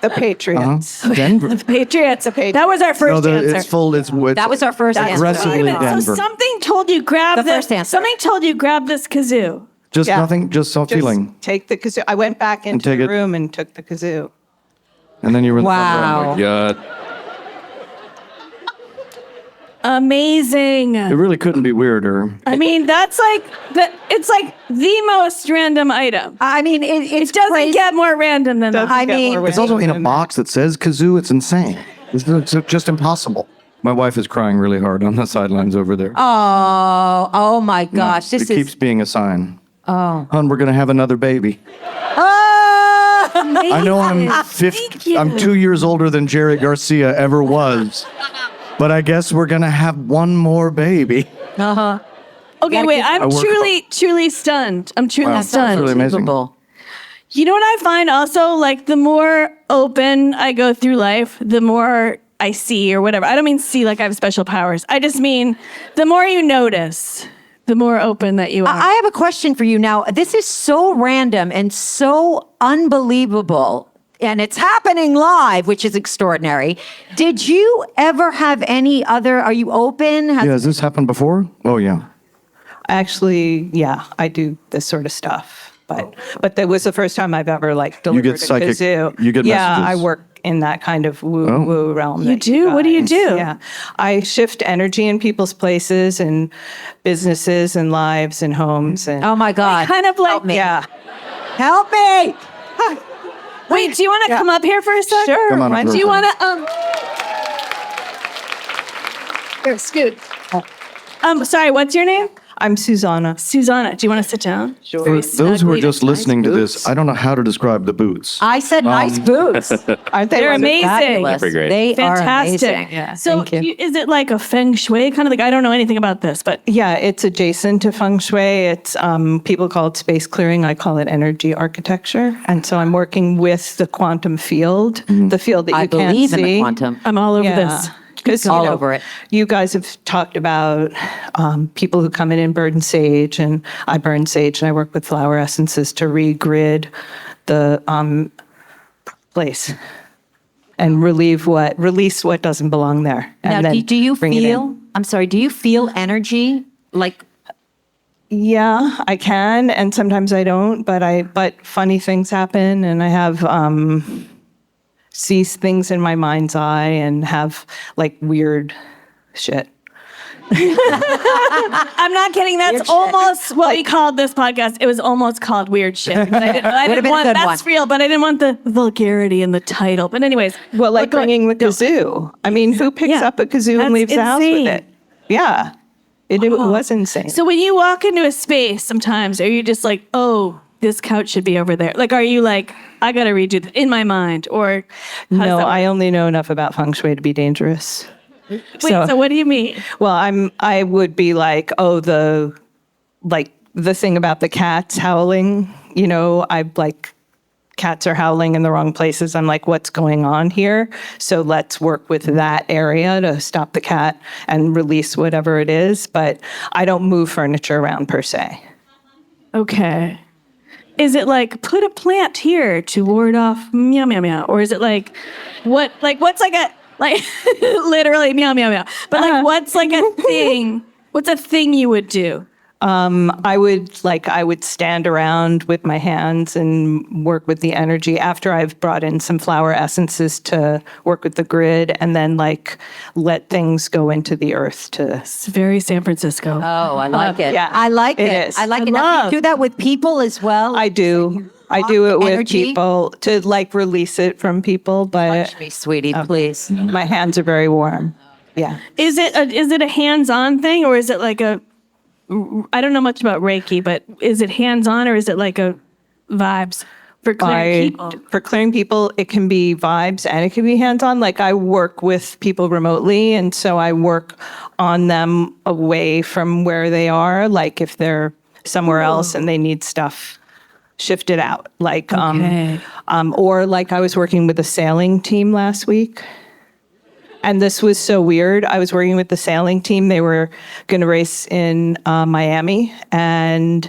The Patriots. Denver. Patriots. That was our first No, answer. it's full. It's That was our first answer. aggressively Wait a minute. So Denver. something told you grab The this. first answer. Something told you grab this kazoo. Just Yeah. nothing. Just some Just feeling, take the kazoo. I went back into take the it. room and took the kazoo. and then you were in the front row. Wow. Yeah. Amazing. It really couldn't be weirder. I mean, that's it's like the most random item. I mean, it's It doesn't crazy. get more random than that. Doesn't I get mean- more It's also in a random than box that says kazoo. It's insane. It's just impossible. My wife is crying really hard on the sidelines over there. Oh my gosh. it This keeps is. being a sign. Oh. Hon, we're going to have another baby. Oh! I know I'm Thank you. I'm 2 years older than Jerry Garcia ever was, but I guess we're gonna have one more baby. Okay, wait. I'm I work- truly stunned. I'm truly Wow, that's stunned. really amazing. You know what I find also? Like, the more open I go through life, the more I see or whatever. I don't mean see like I have special powers. I just mean the more you notice, the more open that you are. I have a question for you now. This is so random and so unbelievable. And it's happening live, which is extraordinary. Did you ever have any other? Are you open? Yeah, has this happened before? Oh yeah. Actually, yeah, I do this sort of stuff. But that was the first time I've ever like delivered get psychic- a kazoo. you get yeah, messages. I work in that kind of woo realm. You that do? What do you guys- do? Yeah, I shift energy in people's places and businesses and lives and homes and Oh my God. kind of like, Help me. yeah. Help me. wait, do you want to come up here for a sec? Sure. Come on why up, don't Do you Rosa. want to, here, scoot. Sorry, what's your name? I'm Susanna. Susanna. Do you want to sit down? Sure. For those who are snuggly. just listening to boots. this, I don't know how to describe the boots. I said nice boots. Aren't they They're wonderful? amazing. Fabulous. Pretty great. They are Fantastic. amazing. Yeah, So thank you. is it like a feng shui kind of like, I don't know anything about this, but Yeah, it's adjacent to feng shui. It's people call it space clearing. I call it energy architecture. And so I'm working with the quantum field, the field that you I can't believe in see. the quantum. I'm all over Yeah. this. Because All over it. You guys have talked about people who come in and burn sage, and I burn sage, and I work with flower essences to regrid the place and release what doesn't belong there. And Now, then do you bring it in. feel, I'm sorry, do you feel energy? Like, Yeah, I can, and sometimes I don't. But funny things happen, and I have see things in my mind's eye, and have like weird shit. I'm not kidding. That's almost what we called this podcast. It was almost called Weird Shit. But I didn't been a want, good that's one. real, but I didn't want the vulgarity in the title. But anyways. Well, like go- bringing the kazoo. I mean, who picks Yeah, up a kazoo that's and leaves the house insane. with it? Yeah, it was insane. So when you walk into a space sometimes, are you just like, oh, this couch should be over there? Like, are you like, I got to redo this in my mind? Or how does No, that work? I only know enough about feng shui to be dangerous. Wait, so what do you mean? Well, I would be like, oh, the thing about the cats howling, you know, I like cats are howling in the wrong places. I'm like, what's going on here? So let's work with that area to stop the cat and release whatever it is. But I don't move furniture around per se. Okay. Is it like put a plant here to ward off meow meow meow, or is it like what's like a like literally meow meow meow? But like what's like a thing? What's a thing you would do? I would stand around with my hands and work with the energy after I've brought in some flower essences to work with the grid, and then like let things go into the earth to. It's very San Francisco. oh, I like it. yeah, I like it it. is. I like I it. Now, love- do you do that with people as well? I do. I do it with Energy? people to like release it from people, but Touch me, sweetie, please. my hands are very warm. Yeah. Is it a hands-on thing, or is it like a? I don't know much about Reiki, but is it hands-on or is it like a vibes for clearing people? For clearing people, it can be vibes and it can be hands-on. Like I work with people remotely, and so I work on them away from where they are. Like if they're somewhere else and they need stuff shifted out. Like Okay. or like I was working with a sailing team last week. And this was so weird. I was working with the sailing team. They were going to race in Miami. And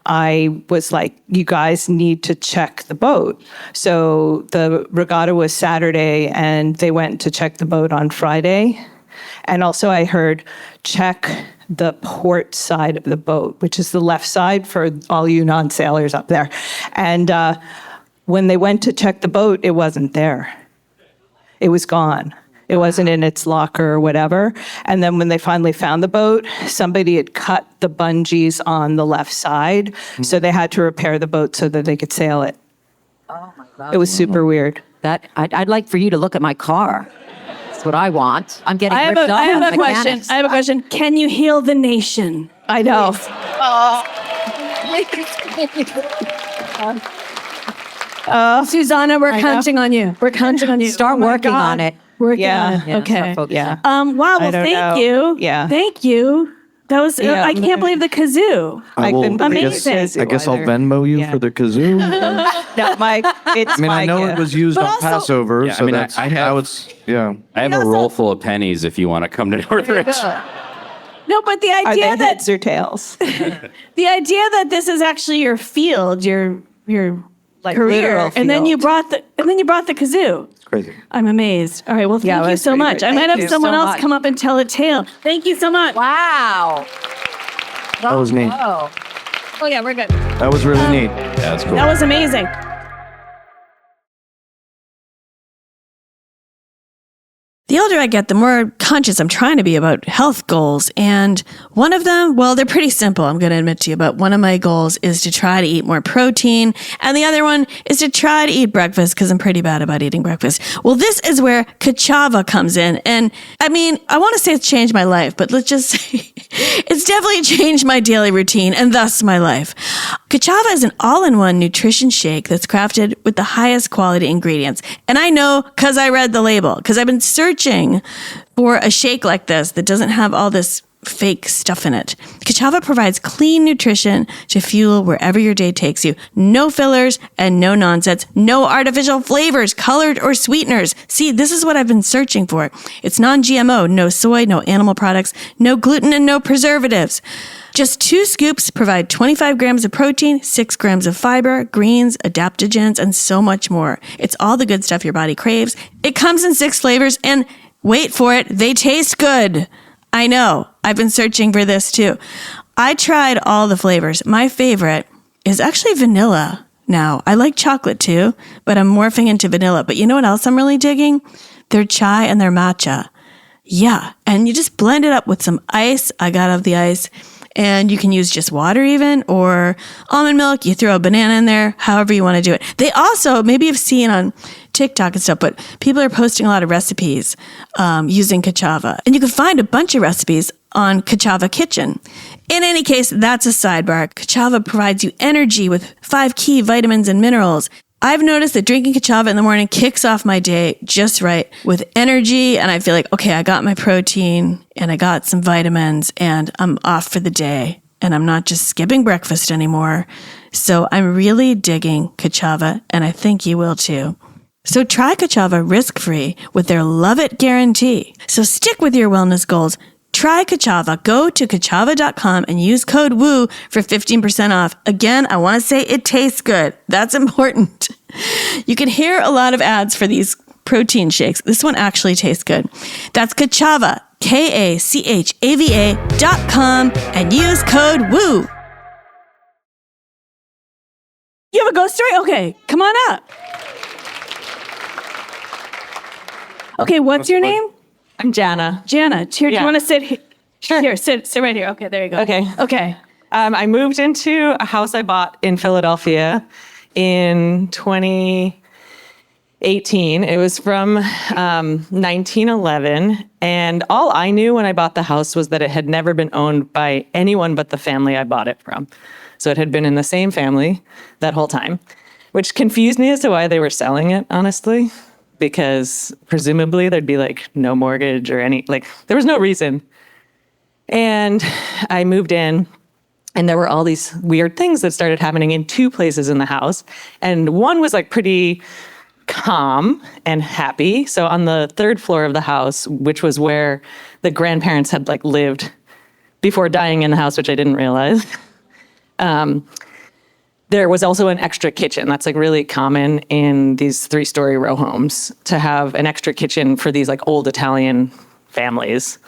I was like, you guys need to check the boat. So the regatta was Saturday, and they went to check the boat on Friday. And also I heard check the port side of the boat, which is the left side for all you non-sailors up there. And when they went to check the boat, it wasn't there. It was gone. It wasn't in its locker or whatever. And then when they finally found the boat, somebody had cut the bungees on the left side. So they had to repair the boat so that they could sail it. Oh my God. It was super weird. That I'd like for you to look at my car. That's what I want. I'm getting I have ripped a, off I have by a question. mechanics. I have a question. Can you heal the nation? I know. Susanna, we're counting on you. We're counting on you. Start working on it. Working Yeah. on it. Yeah, Okay. start focusing. Yeah. Wow. Well, I don't thank know. you. Yeah. Thank you. That was. Yeah. I can't believe the kazoo. I will. couldn't I believe guess, Amazing. I guess I'll either. Venmo you Yeah. for the kazoo. No, it's I mean, I know it was used on also- Passover, Yeah, so I mean, that's. I have- I have a roll full of pennies if you want to come to Northridge. No, but the Are they idea that heads or tails? the idea that this is actually your field, your Like career, literal and then you field. brought the kazoo. It's crazy. I'm amazed. All right. Well, Yeah, thank it you was so pretty much. great. I might Thank have you someone so else much. come up and tell a tale. Thank you so much. Wow. That was neat. Oh. Oh yeah, we're good. That was really neat. Yeah, that's cool. That was amazing. The older I get, the more conscious I'm trying to be about health goals. And one of them, well, they're pretty simple, I'm going to admit to you, but one of my goals is to try to eat more protein. And the other one is to try to eat breakfast because I'm pretty bad about eating breakfast. Well, this is where Kachava comes in. And I mean, I want to say it's changed my life, but let's just say it's definitely changed my daily routine and thus my life. Kachava is an all-in-one nutrition shake that's crafted with the highest quality ingredients. And I know because I read the label, because I've been searching for a shake like this that doesn't have all this fake stuff in it. Kachava provides clean nutrition to fuel wherever your day takes you. No fillers and no nonsense. No artificial flavors, colored or sweeteners. See, this is what I've been searching for. It's non-GMO, no soy, no animal products, no gluten, and no preservatives. Just 2 scoops provide 25 grams of protein, 6 grams of fiber, greens, adaptogens, and so much more. It's all the good stuff your body craves. It comes in 6 flavors, and wait for it, they taste good. I know. I've been searching for this too. I tried all the flavors. My favorite is actually vanilla. Now, I like chocolate too, but I'm morphing into vanilla. But you know what else I'm really digging? Their chai and their matcha. Yeah. And you just blend it up with some ice. I got out of the ice. And you can use just water even, or almond milk. You throw a banana in there, however you want to do it. They also, maybe you've seen on TikTok and stuff, but people are posting a lot of recipes using Kachava. And you can find a bunch of recipes on Kachava Kitchen. In any case, that's a sidebar. Kachava provides you energy with 5 key vitamins and minerals. I've noticed that drinking Kachava in the morning kicks off my day just right with energy. And I feel like, okay, I got my protein and I got some vitamins and I'm off for the day. And I'm not just skipping breakfast anymore. So I'm really digging Kachava, and I think you will too. So try Kachava risk-free with their Love It guarantee. So stick with your wellness goals. Try Kachava. Go to kachava.com and use code WOO for 15% off. Again, I want to say it tastes good. That's important. You can hear a lot of ads for these protein shakes. This one actually tastes good. That's Kachava, KACHAVA.com, and use code WOO. You have a ghost story? Okay, come on up. Okay, what's your name? I'm Jana. Jana. Here, do you Yeah. want to sit here? Sure. Here, sit right here. Okay, there you go. Okay. Okay. I moved into a house I bought in Philadelphia in 2018. It was from 1911. And all I knew when I bought the house was that it had never been owned by anyone but the family I bought it from. So it had been in the same family that whole time, which confused me as to why they were selling it, honestly, because presumably there'd be like no mortgage or there was no reason. And I moved in, and there were all these weird things that started happening in 2 places in the house. And one was like pretty calm and happy. So on the 3rd floor of the house, which was where the grandparents had like lived before dying in the house, which I didn't realize, there was also an extra kitchen. That's like really common in these 3-story row homes, to have an extra kitchen for these like old Italian families.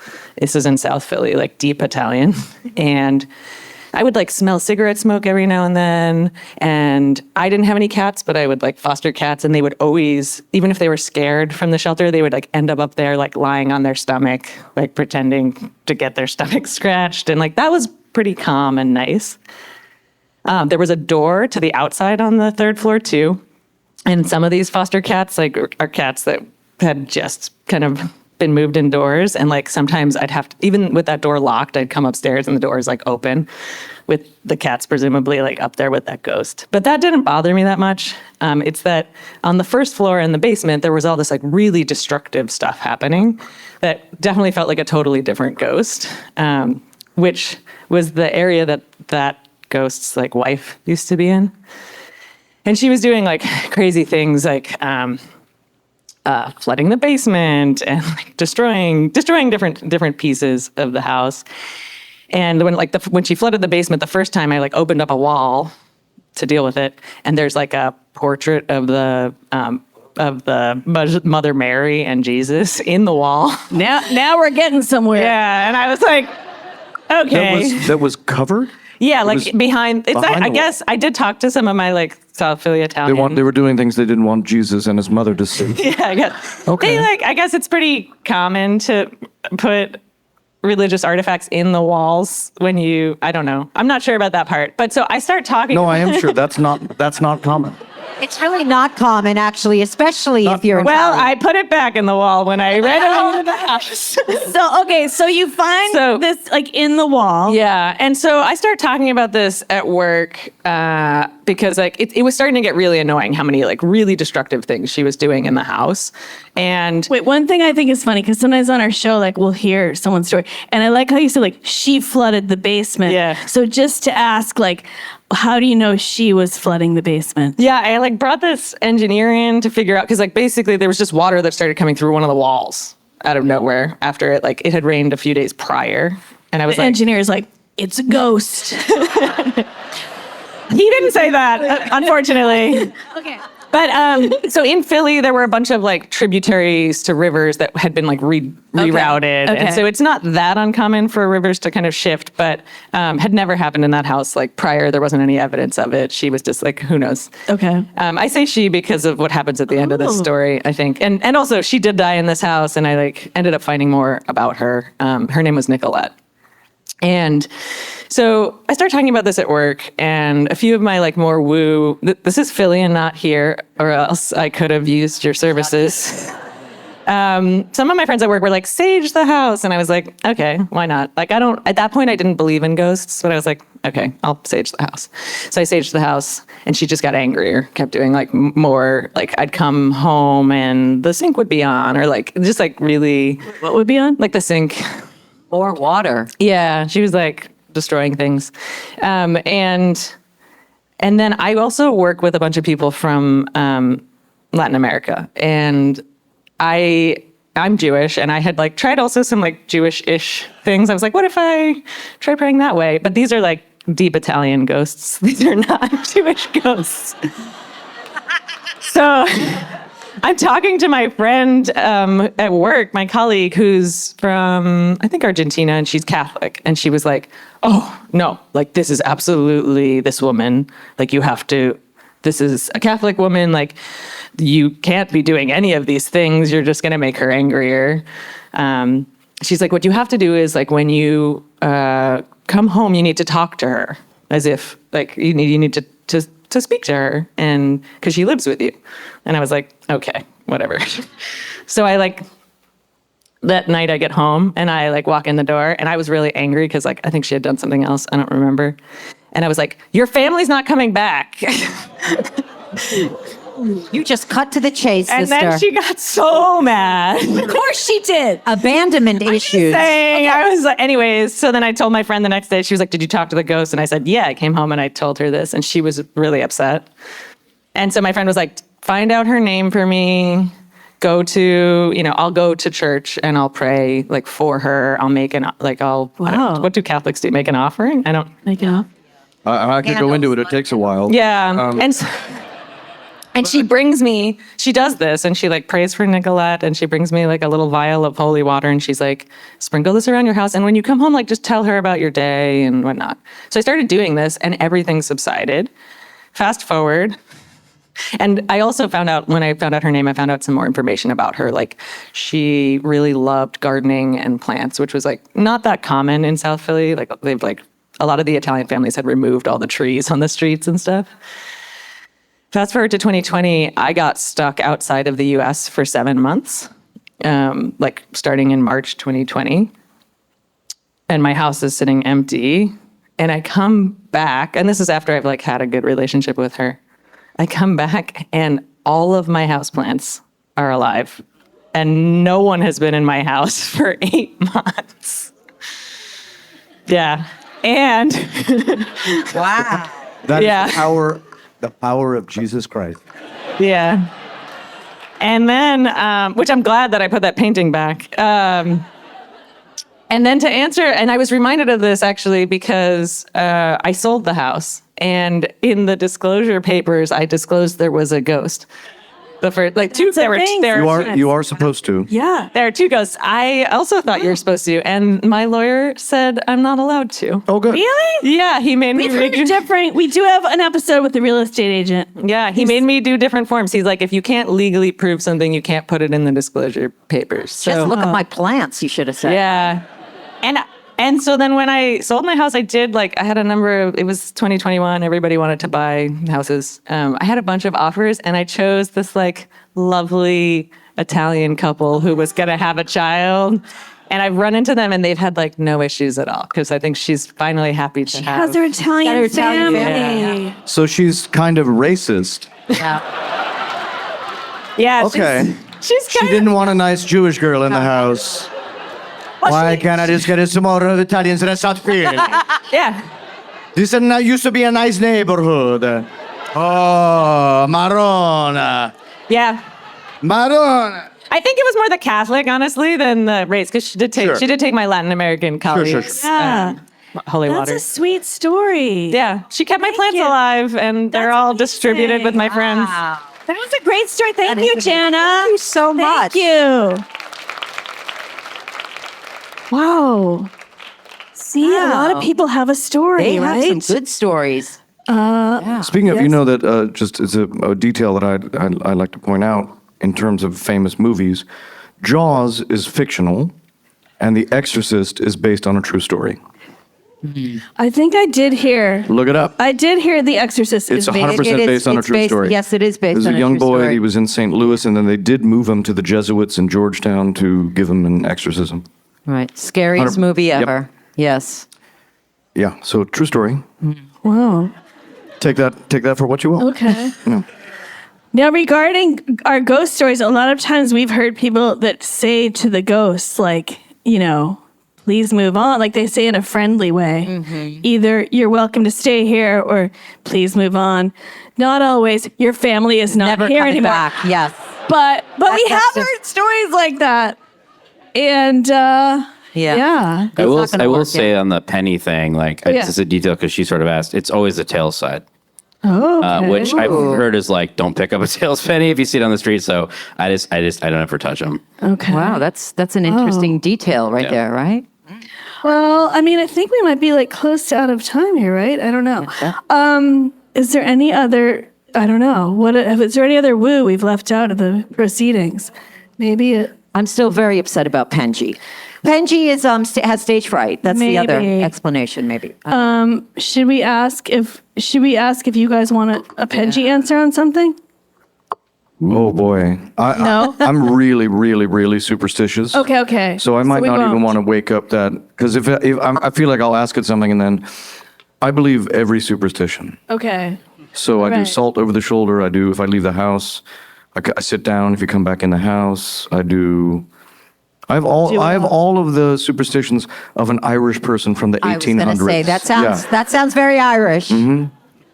This is in South Philly, like deep Italian. And I would like smell cigarette smoke every now and then. And I didn't have any cats, but I would like foster cats, and they would always, even if they were scared from the shelter, they would like end up there, like lying on their stomach, like pretending to get their stomach scratched. And like that was pretty calm and nice. There was a door to the outside on the 3rd floor too. And some of these foster cats, like, are cats that had just kind of been moved indoors, and like sometimes I'd have to, even with that door locked, I'd come upstairs and the door is like open with the cats presumably like up there with that ghost. But that didn't bother me that much. It's that on the first floor in the basement, there was all this like really destructive stuff happening that definitely felt like a totally different ghost, which was the area that ghost's like wife used to be in. And she was doing like crazy things like flooding the basement and like destroying different pieces of the house. And when she flooded the basement the first time, I like opened up a wall to deal with it, and there's like a portrait of the Mother Mary and Jesus in the wall. Now we're getting somewhere. Yeah, and I was like, okay, That was covered? yeah, like was behind. It's behind I the guess I did talk to some of my like South Philly Italian. They were doing things they didn't want Jesus and his mother to see. Yeah, I guess. Okay. I guess it's pretty common to put religious artifacts in the walls when I don't know. I'm not sure about that part. But so I start talking. No, I am sure that's not common. It's really not common, actually, especially if you're Well, Italian. I put it back in the wall when I renovated the house. So you find this like in the wall. Yeah. And so I start talking about this at work because like it was starting to get really annoying how many like really destructive things she was doing in the house. And Wait, one thing I think is funny, because sometimes on our show, like we'll hear someone's story, and I like how you said like she flooded the basement. Yeah. So just to ask, like, how do you know she was flooding the basement? yeah, I like brought this engineer in to figure out, because like basically there was just water that started coming through one of the walls out of nowhere after it had rained a few days prior. And I was The like, engineer's like, it's a ghost. he didn't say that, unfortunately. Okay. But so in Philly, there were a bunch of like tributaries to rivers that had been like rerouted. Okay. And so it's not that uncommon for rivers to kind of shift, but had never happened in that house. Like prior, there wasn't any evidence of it. She was just like, who knows? Okay. I say she because of what happens at the end of this story, I think. And also she did die in this house, and I like ended up finding more about her. Her name was Nicolette. And so I started talking about this at work, and a few of my like more woo, this is Philly and not here, or else I could have used your services. Some of my friends at work were like, sage the house. And I was like, okay, why not? Like, at that point I didn't believe in ghosts, but I was like, okay, I'll sage the house. So I saged the house, and she just got angrier, kept doing like more, like I'd come home and the sink would be on, or like, just like really. What would be on? Like the sink. Or water. Yeah, she was like destroying things. And then I also work with a bunch of people from Latin America, and I'm Jewish, and I had like tried also some like Jewish-ish things. I was like, what if I try praying that way? But these are like deep Italian ghosts. These are not Jewish ghosts. So I'm talking to my friend at work, my colleague, who's from, I think, Argentina, and she's Catholic. And she was like, oh, no, like, this is absolutely this woman. Like, this is a Catholic woman. Like, you can't be doing any of these things. You're just going to make her angrier. She's like, what you have to do is, like, when you come home, you need to talk to her as if, like, you need to speak to her, and because she lives with you. And I was like, okay, whatever. So I like, that night I get home and I like walk in the door, and I was really angry because like, I think she had done something else. I don't remember. And I was like, your family's not coming back. You just cut to the chase, And sister. then she got so mad. Of course she did. Abandonment issues. I was like, anyways, so then I told my friend the next day, she was like, did you talk to the ghost? And I said, yeah, I came home and I told her this, and she was really upset. And so my friend was like, find out her name for me, I'll go to church and I'll pray like for her. I'll make Wow. What do Catholics do? Make an offering? I don't. Make it up. I could go into it. It takes a while. Yeah. And she does this, and she like prays for Nicolette, and she brings me like a little vial of holy water, and she's like, sprinkle this around your house, and when you come home, like just tell her about your day and whatnot. So I started doing this, and everything subsided. Fast forward. And I also found out, when I found out her name, I found out some more information about her. Like, she really loved gardening and plants, which was like not that common in South Philly. Like, they've like, a lot of the Italian families had removed all the trees on the streets and stuff. Fast forward to 2020, I got stuck outside of the US for 7 months. like starting in March 2020. And my house is sitting empty. And I come back, and this is after I've like had a good relationship with her. I come back and all of my houseplants are alive. And no one has been in my house for 8 months. Yeah. And Wow. That Yeah. is the power of Jesus Christ. yeah. And then, which I'm glad that I put that painting back. And then to answer, and I was reminded of this actually because I sold the house. And in the disclosure papers, I disclosed there was a ghost. The first, like two, there were, thing. there, You are supposed to. Yeah. there are two ghosts. I also thought you were supposed to. And my lawyer said I'm not allowed to. Oh, good. Really? Yeah, he made me We've heard different. We do have an episode with the real estate agent. Yeah, he made me do different forms. He's like, if you can't legally prove something, you can't put it in the disclosure papers. So Just look at my plants, you should have said. yeah, and so then when I sold my house, I did like I had a number of. It was 2021. Everybody wanted to buy houses. I had a bunch of offers, and I chose this like lovely Italian couple who was gonna have a child. And I've run into them, and they've had like no issues at all because I think she's finally happy to have. Has her Italian, Got her Italian family. family. So she's kind of racist. Yeah. Okay. She's She kind didn't want a nice Jewish girl in the house. Why can't I just get some more Italians in a Southfield? yeah. This used to be a nice neighborhood. Oh, Marona. Yeah. Marona. I think it was more the Catholic, honestly, than the race, because she did take my Latin American colleagues. sure. Yeah. Holy That's water. a sweet story. Yeah, she kept my plants you. alive, and they're That's all amazing. distributed with my friends. Wow. That was a great story. Thank That you, is amazing. Jana. Thank you so much. Thank you. Wow. See, a lot of Wow. people have a story, They right? have some good stories. Speaking of, you know that just as a detail that I like to point out in terms of famous movies, Jaws is fictional, and The Exorcist is based on a true story. I think I did hear. Look it up. I did hear The Exorcist It's is based. 100% based on a it's true based- story. yes, it is based There's on a a young true boy. story. He was in St. Louis, and then they did move him to the Jesuits in Georgetown to give him an exorcism. Right. Scariest 100 movie Yep. ever. Yes. Yeah, so true story. Wow. Take that for what you will. Okay. Yeah. Now, regarding our ghost stories, a lot of times we've heard people that say to the ghosts, like, you know, please move on. Like they say in a friendly way. Mm-hmm. Either you're welcome to stay here or please move on. Not always. Your family is not Never here coming anymore. back. Yes. But we That's have just- heard stories like that. And Yeah. yeah. I will. not gonna I will work, say yeah. on the penny thing, like Yeah. it's just a detail because she sort of asked. It's always the tail side, Oh, okay. which I've heard is like don't pick up a tails penny if you see it on the street. So I don't ever touch them. Okay. Wow, that's an interesting detail right Yeah. there, right? Well, I mean, I think we might be like close to out of time here, right? I don't know. Is there any other? I don't know. Is there any other woo we've left out of the proceedings? Maybe I'm still very upset about Penjy. Penjy is has stage fright. That's the other Maybe. explanation, maybe. should we ask if you guys want a Penjy answer on something? Oh boy. No? I'm really, really, really superstitious. Okay. So I might we not even won't. want to wake up that because if I feel like I'll ask it something and then I believe every superstition. Okay. So I do Right. salt over the shoulder. I do if I leave the house. I sit down if you come back in the house. I have all of the superstitions of an Irish person from the 1800s. I was going to say that sounds very Irish.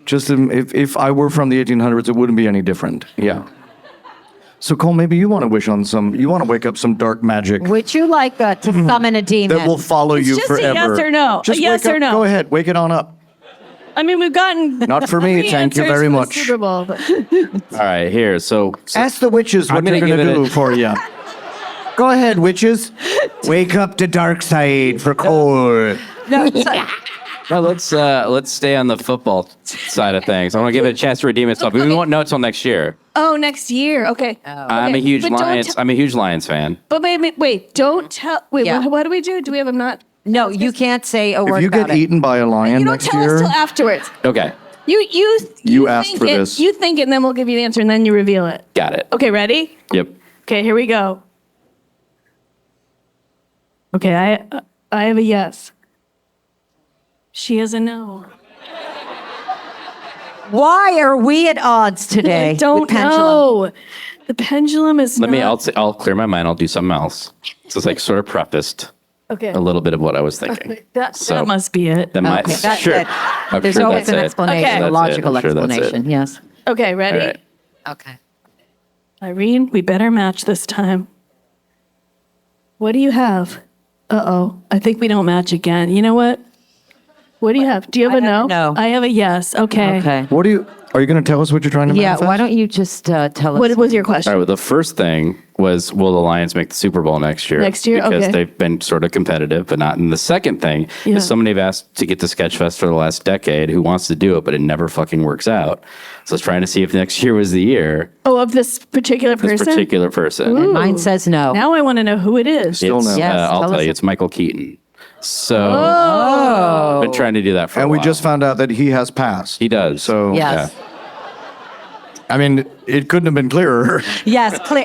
Just if I were from the 1800s, it wouldn't be any different. Yeah. So Cole, maybe you want to wish on some. You want to wake up some dark magic Would you like to summon a demon? that will follow you just a forever. yes or no. Just A yes wake or up, no. Go ahead, wake it on up. I mean, we've gotten Not for me, three thank you answers very for the much. Super Bowl, but All right, here. So Ask the witches what I'm they're gonna going to give it do a- for you. Go ahead, witches. Wake up the dark side for Cole. no, let's stay on the football side of things. I want to give it a chance to redeem itself. We won't know until next year. next year. Okay. I'm a Okay, huge but don't Lions. tell- I'm a huge Lions fan. But wait, don't tell. Wait, Yeah. what do we do? Do we have them not? No, you can't say a word If you about get it. eaten by a lion You don't next tell year, us till afterwards. Okay, You asked think for it, this. You think it, and then we'll give you the answer, and then you reveal it. got it. Okay, ready? Yep. Okay, here we go. Okay, I have a yes. She has a no. Why are we at odds today? I don't with pendulum? know. The pendulum is I'll clear my mind. I'll do something else. So it's like sort of prefaced okay. a little bit of what I was thinking. That So- must be it. That might, Okay, that's sure. it. I'm There's sure always that's an it. explanation, Okay. a That's logical I'm sure that's it. explanation. Yes. Okay, ready? All right. Okay. Irene, we better match this time. What do you have? Uh-oh. I think we don't match again. You know what? What do you have? Do you have a no? no. I have a yes. Okay. Okay. Are you going to tell us what you're trying to Yeah. manifest? Why don't you just tell us? What was your question? All right, well, the first thing was, will the Lions make the Super Bowl next year? Next year? Because Okay. they've been sort of competitive, but not. And the second thing Yeah. is somebody have asked to get to SketchFest for the last decade who wants to do it, but it never fucking works out. So I was trying to see if next year was the year. Oh, of this particular person? This particular person. Ooh. Mine says no. Now I want to know who it is. Still It's, no. Yes, I'll tell tell us. you, it's Michael Keaton. So Oh. I've been trying to do that for a And while. we just found out that he has passed. He does. So, Yes. I mean, it couldn't have been clearer. Yes. Clear.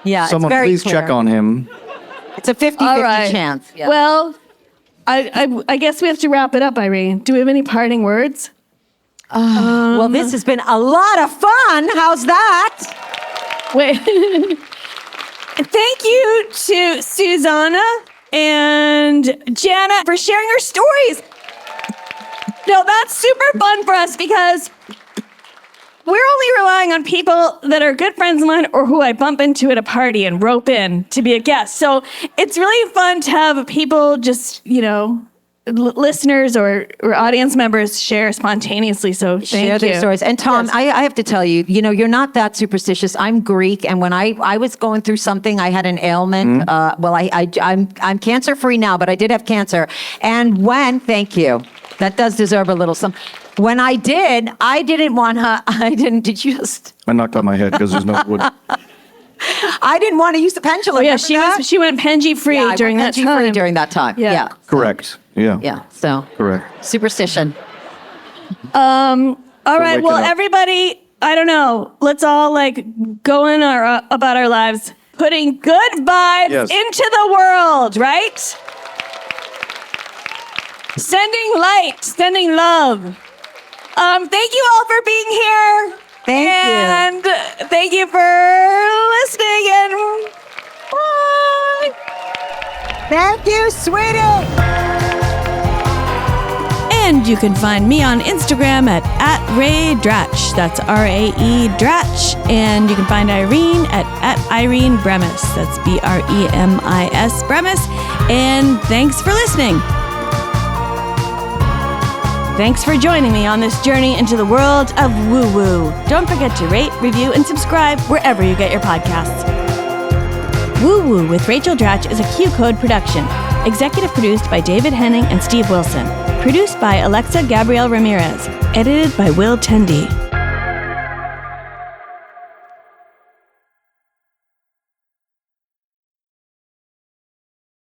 Yeah. Someone it's very please clear. check on him. It's a 50-50 All right. chance. Yeah. Well, I guess we have to wrap it up, Irene. Do we have any parting words? Well, this has been a lot of fun. How's that? Wait. Thank you to Susanna and Jana for sharing her stories. No, that's super fun for us because we're only relying on people that are good friends of mine or who I bump into at a party and rope in to be a guest. So it's really fun to have people just, listeners or audience members share spontaneously. So thank Share you. their stories. And Tom, Yes. I have to tell you, you're not that superstitious. I'm Greek, and when I was going through something, I had an ailment. I'm cancer free now, but I did have cancer. And thank you, that does deserve a little something. When I didn't want her. Did you just? I knocked on my head because there's no wood. I didn't want to use the pendulum. Oh, yeah, Remember that? she went Penjy free Yeah, I during went that Penjy free time. during that time. Yeah. Yeah. Correct. Yeah. Yeah. So Correct. superstition. All right. waking Well, up. everybody, I don't know. Let's all go in about our lives, putting good vibes Yes. into the world, right? Sending light, sending love. Thank you all for being here. Thank you. And thank you for listening. And bye. Thank you, sweetie. And you can find me on Instagram at Ray Dratch. That's RAE Dratch. And you can find Irene at Irene Bremis. That's BREMIS Bremis. And thanks for listening. Thanks for joining me on this journey into the world of woo-woo. Don't forget to rate, review, and subscribe wherever you get your podcasts. Woo-woo with Rachel Dratch is a Q-Code production. Executive produced by David Henning and Steve Wilson. Produced by Alexa Gabrielle Ramirez. Edited by Will Tendy.